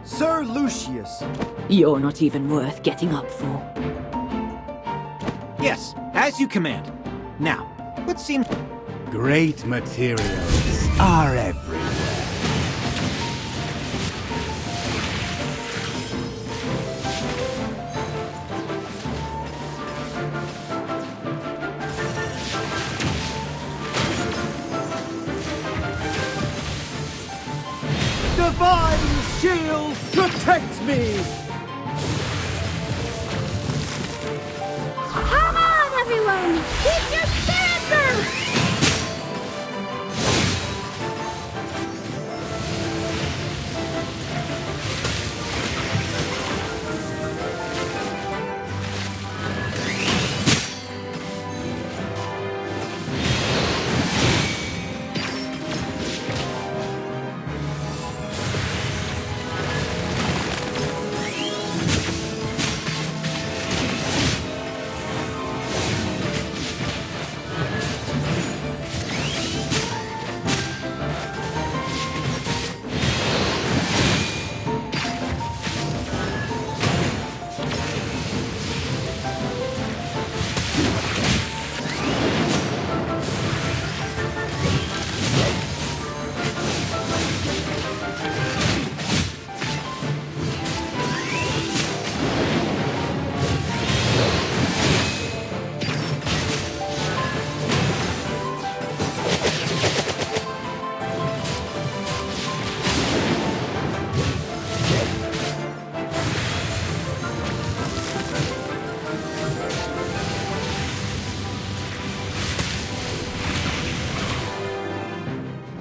Sir Lucius. You're not even worth getting up for. Yes, as you command. Now, what seems... Great materials are everywhere. Divine shield protects me! Come on, everyone! Keep your spirits up!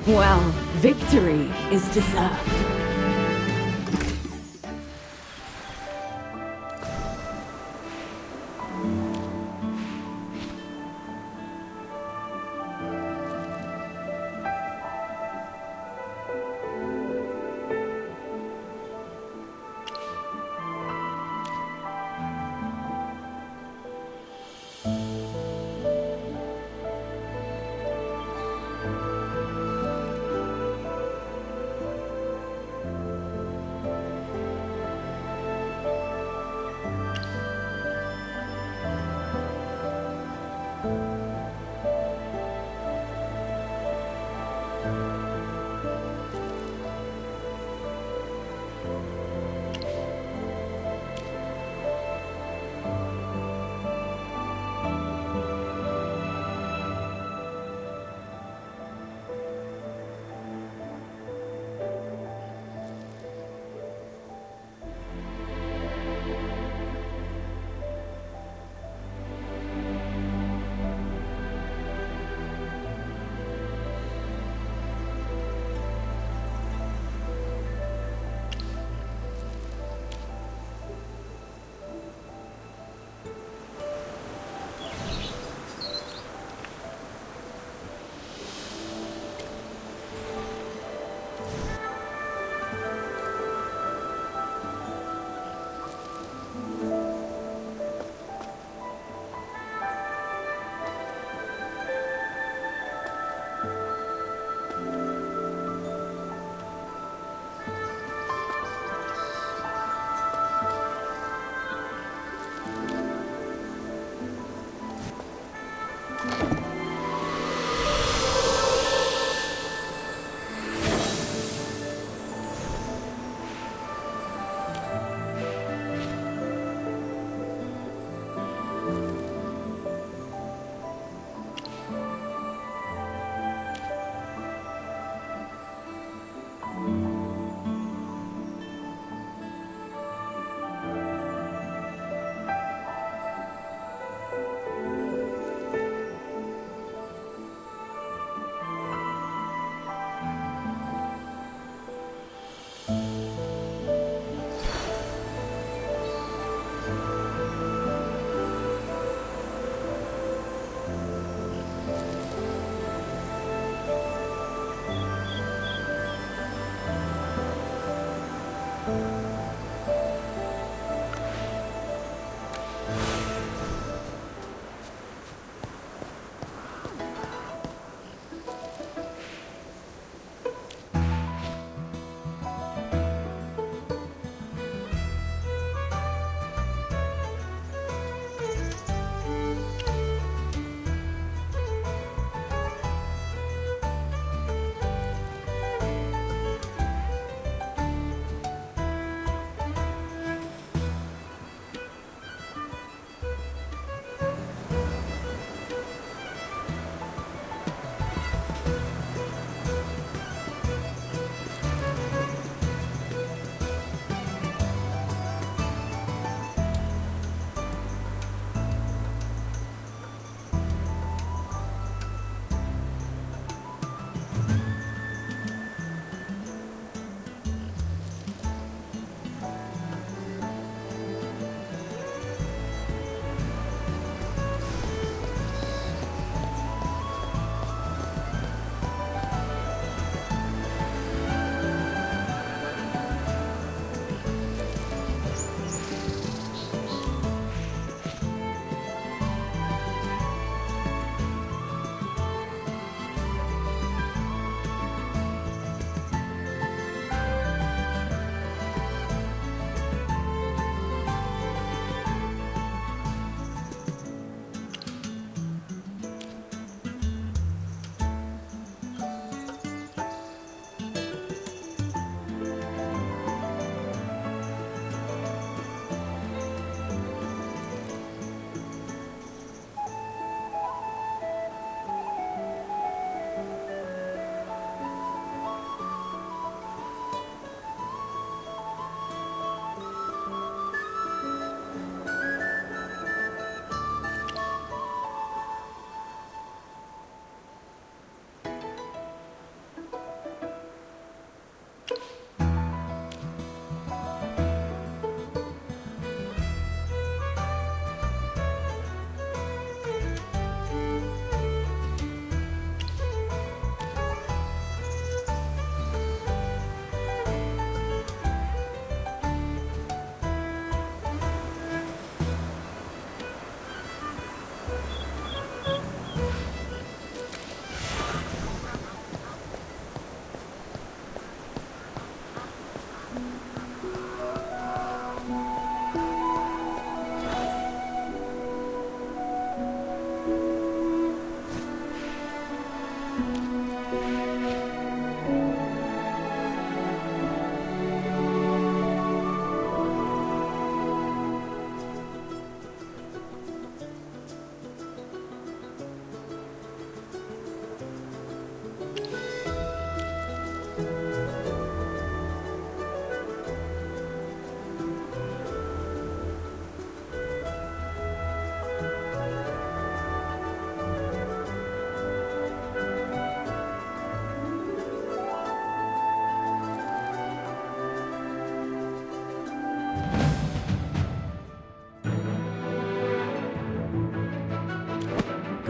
Well, victory is deserved.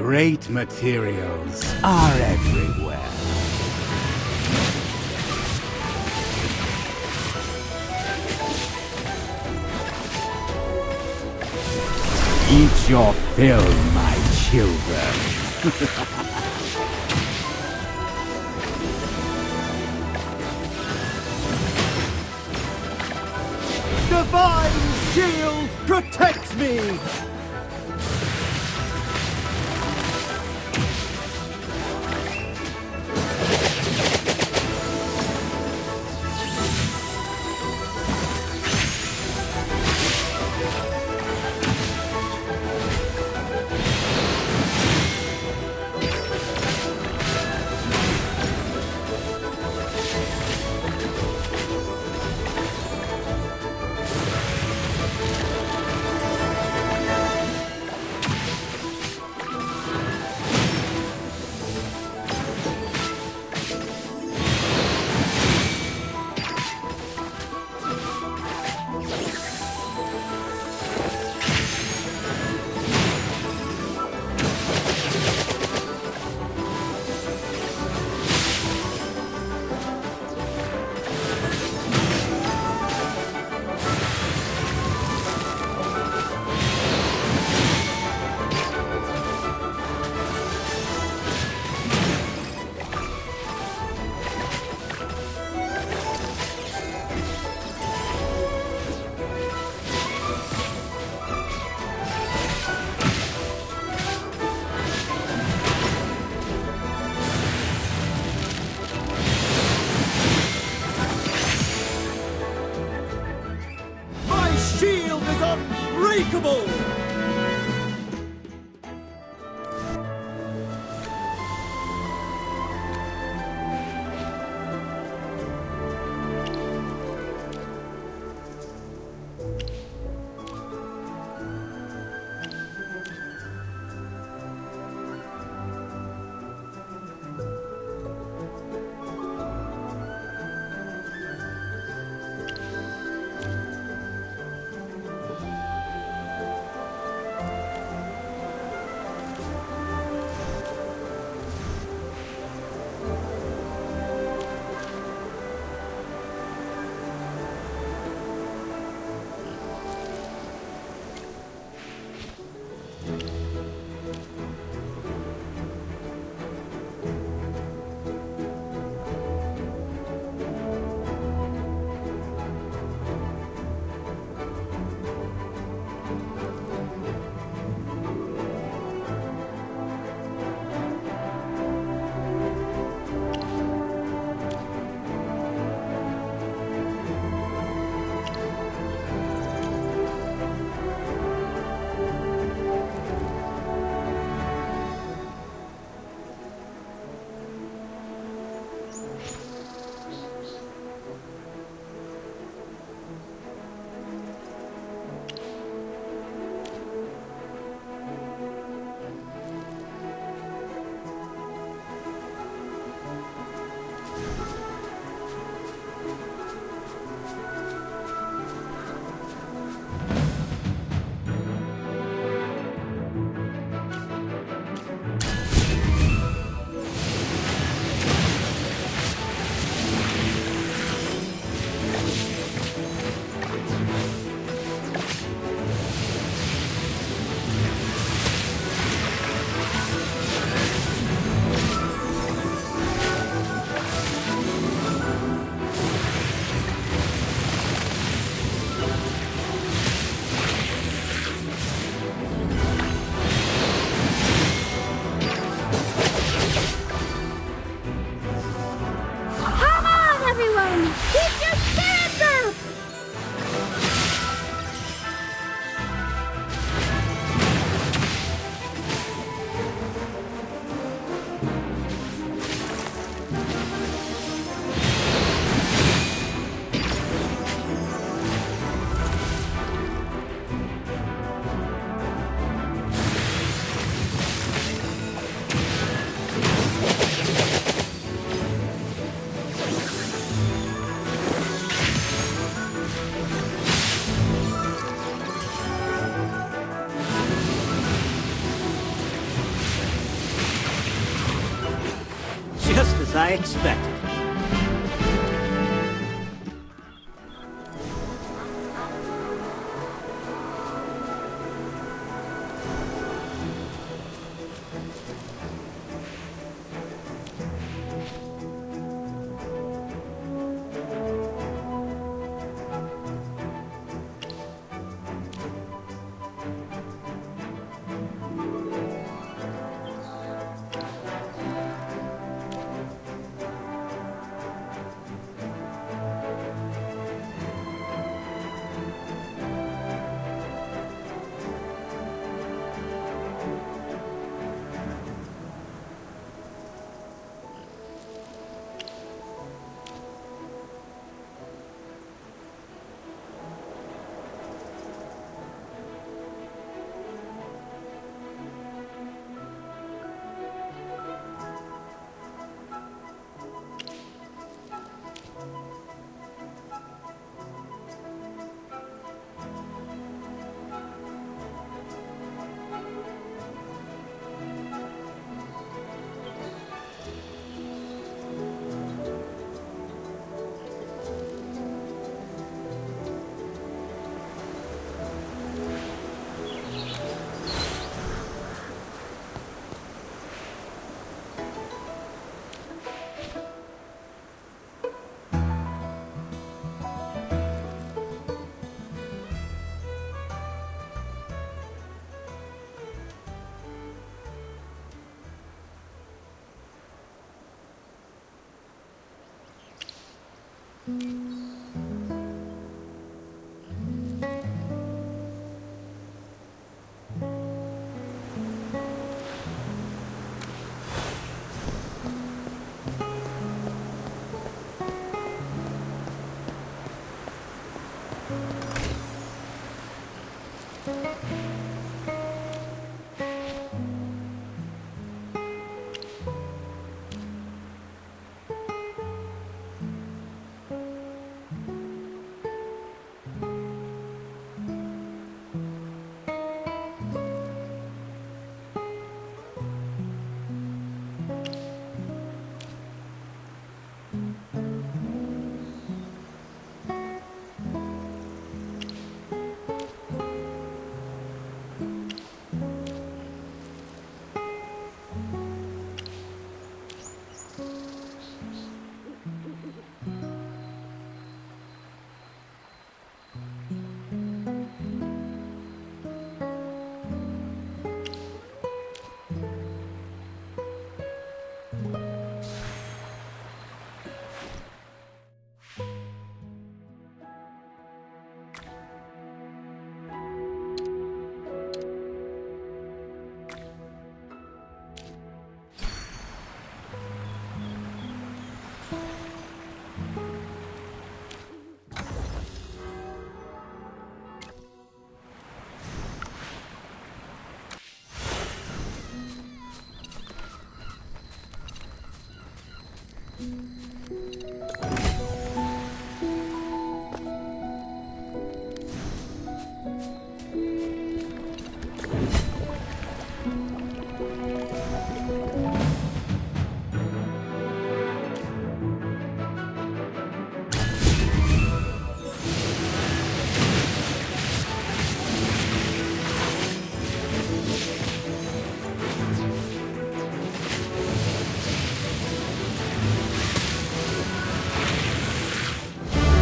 Great materials are everywhere. Eat your fill, my children. Divine shield protects me! unbreakable! Just as I expected.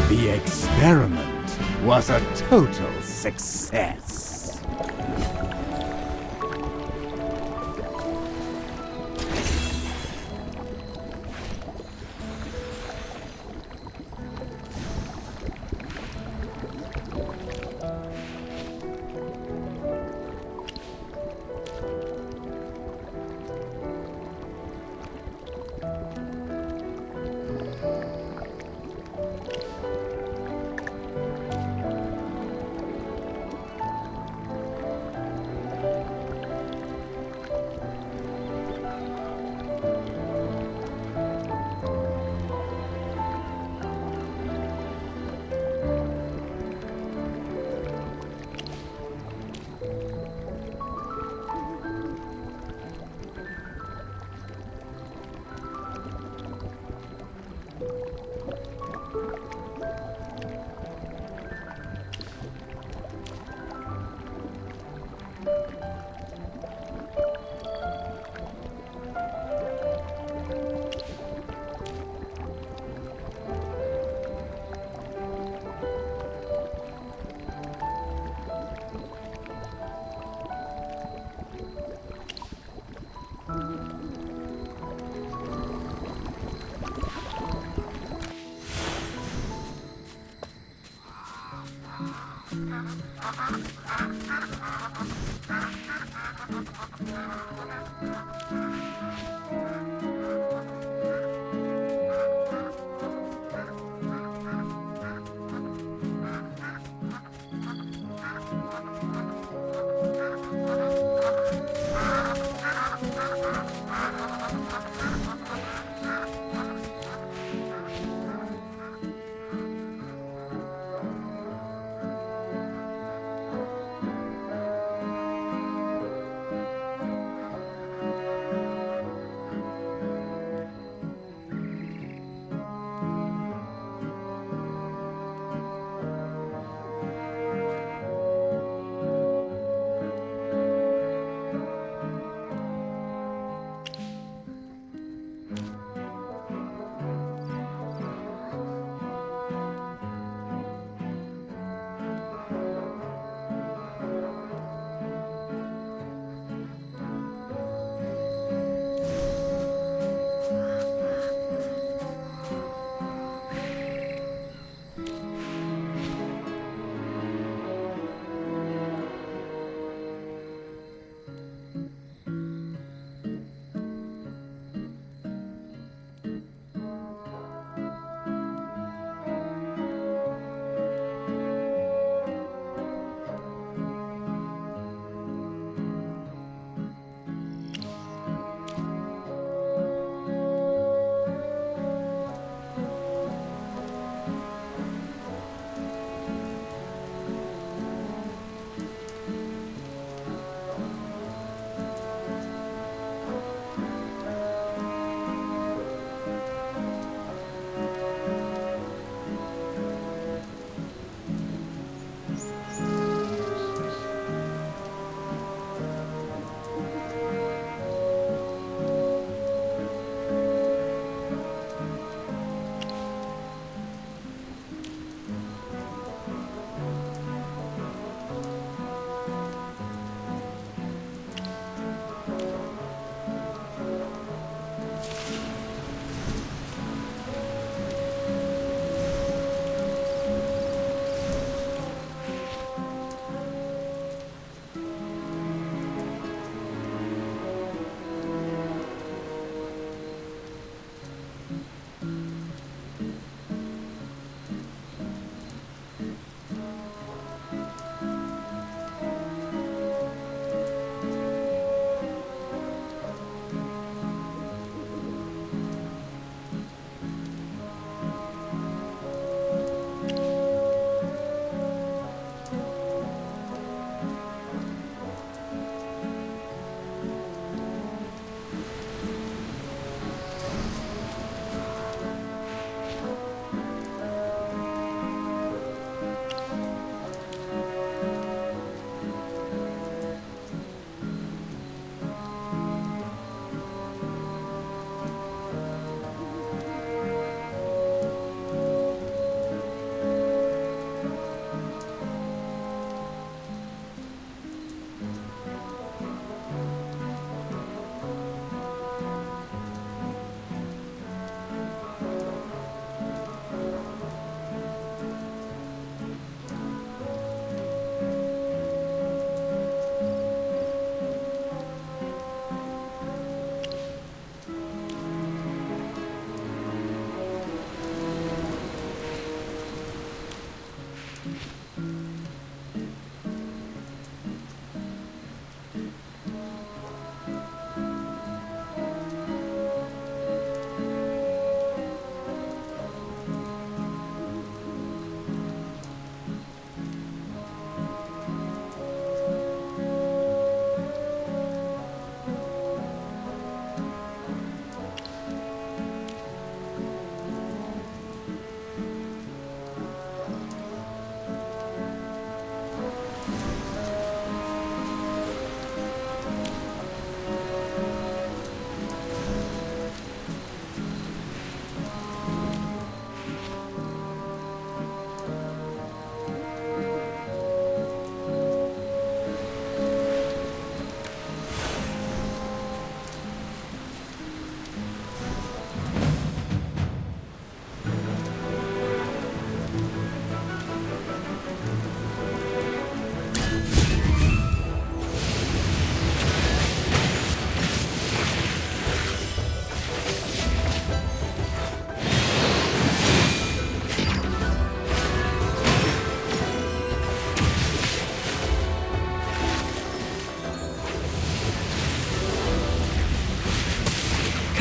The experiment was a total success.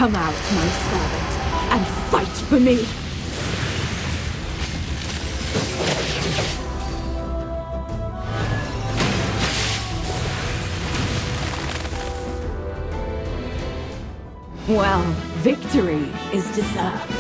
Come out, my servant, and fight for me. Well, victory is deserved.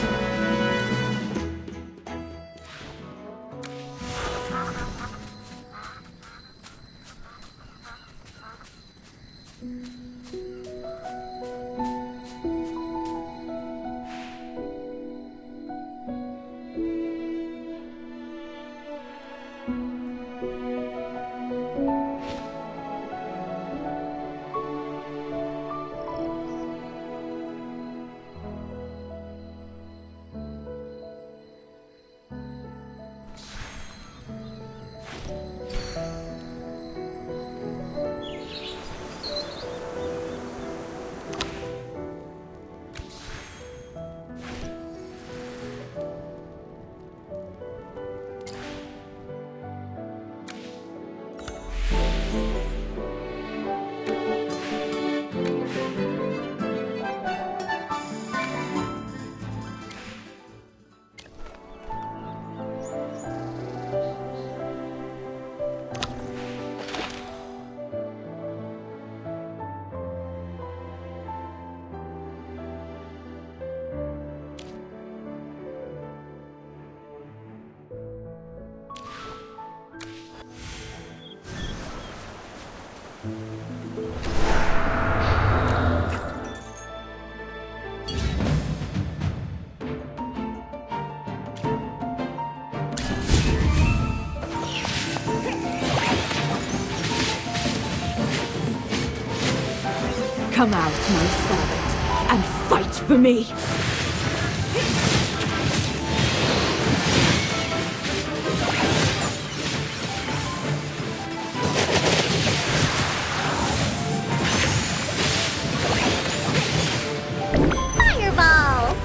Come out, my servant, and fight for me! Fireball!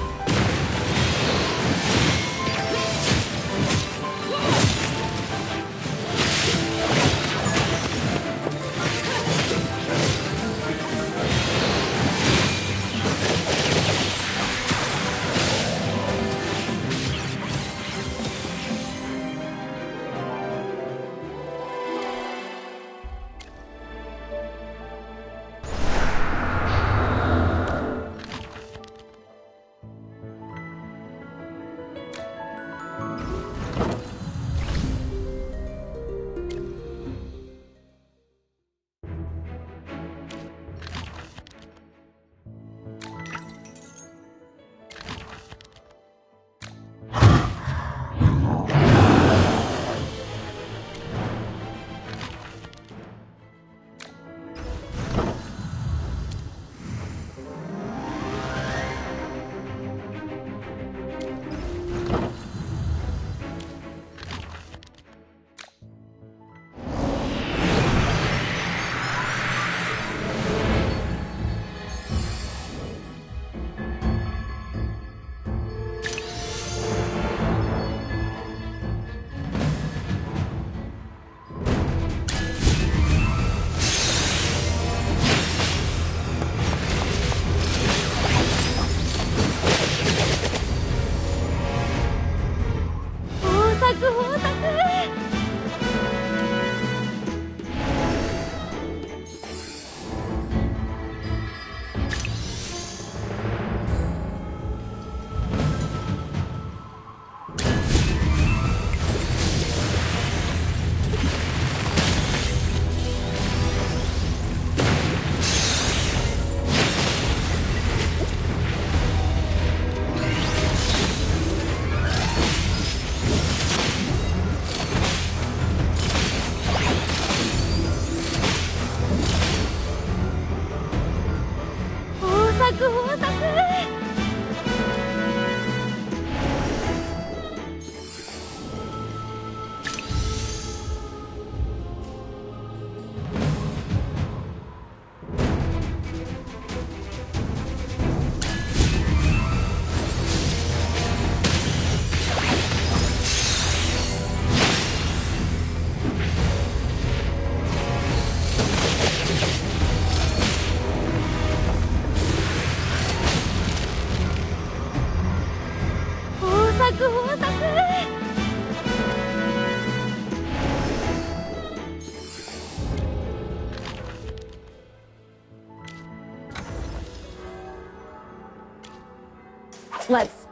Let's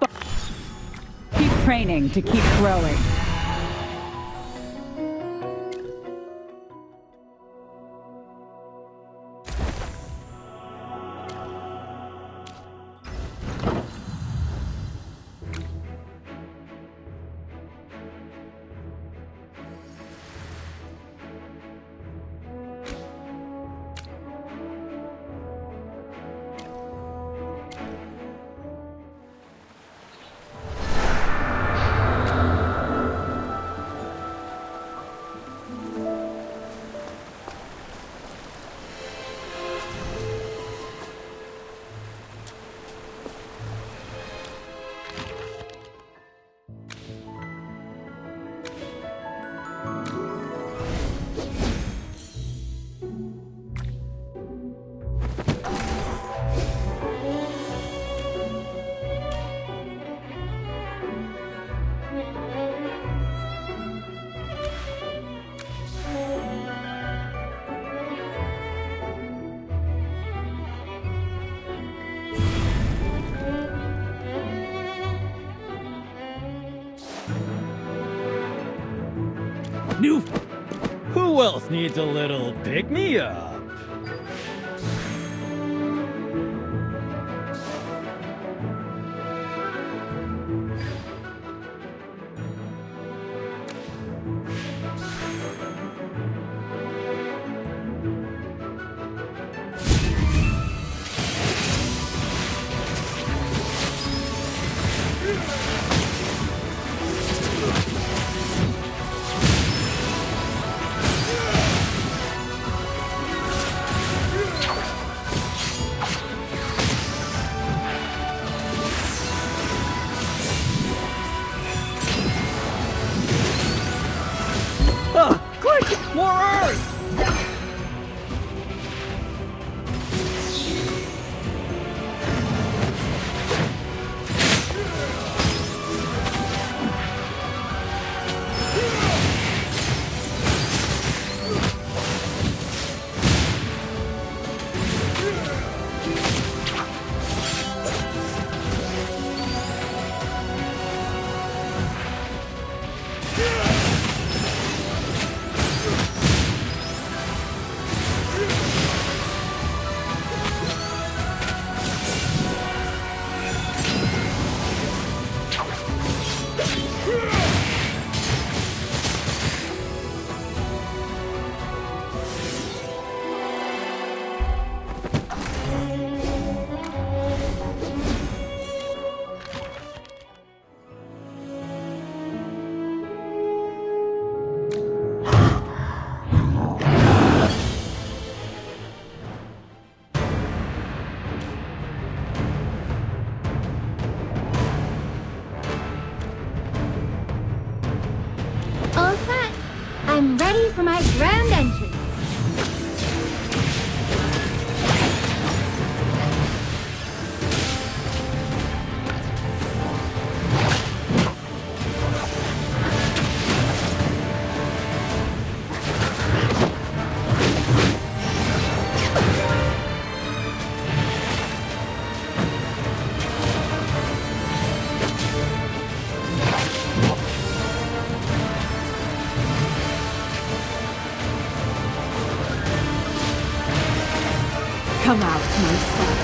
keep training to keep growing. Who else needs a little pick-me-up? Quick! More earth! All set. I'm ready for my grand entrance. Come out, my son,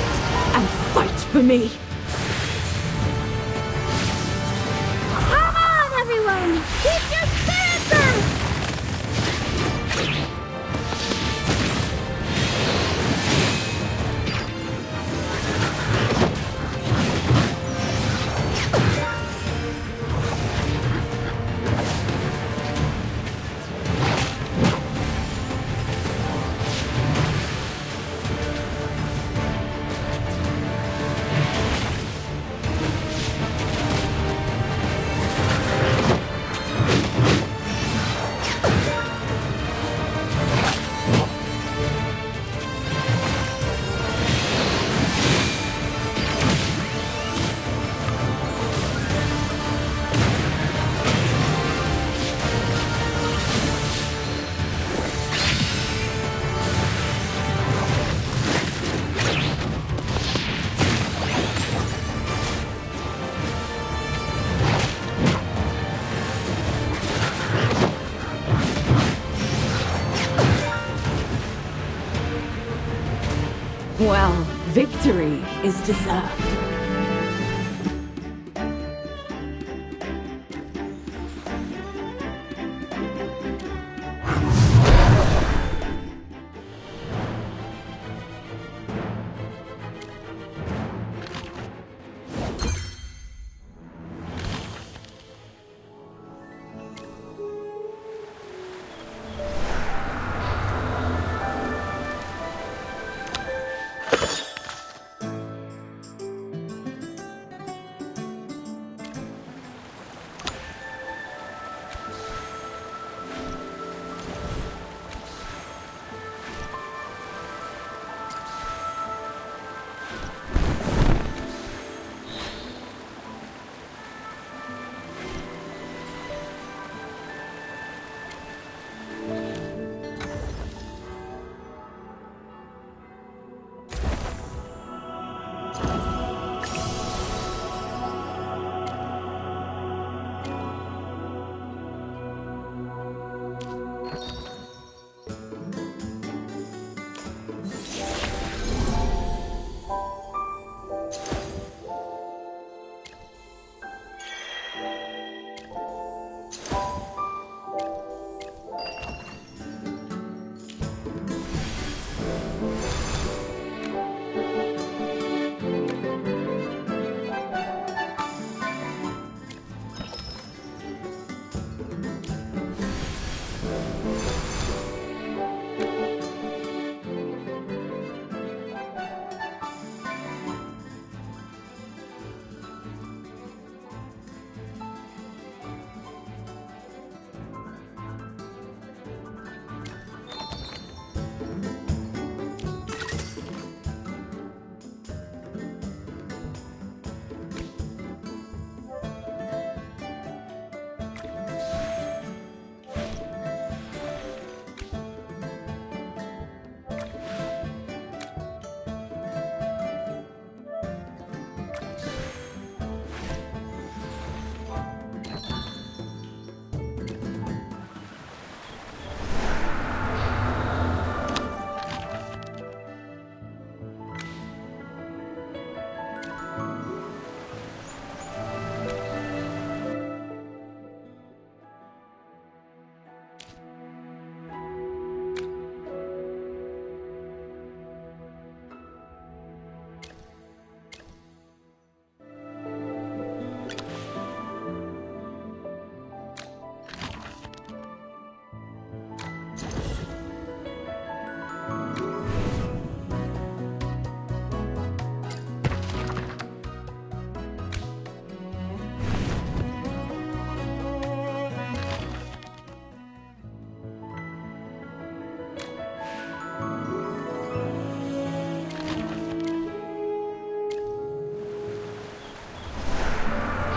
and fight for me! Come on, everyone! Keep your spirits up! Well, victory is deserved.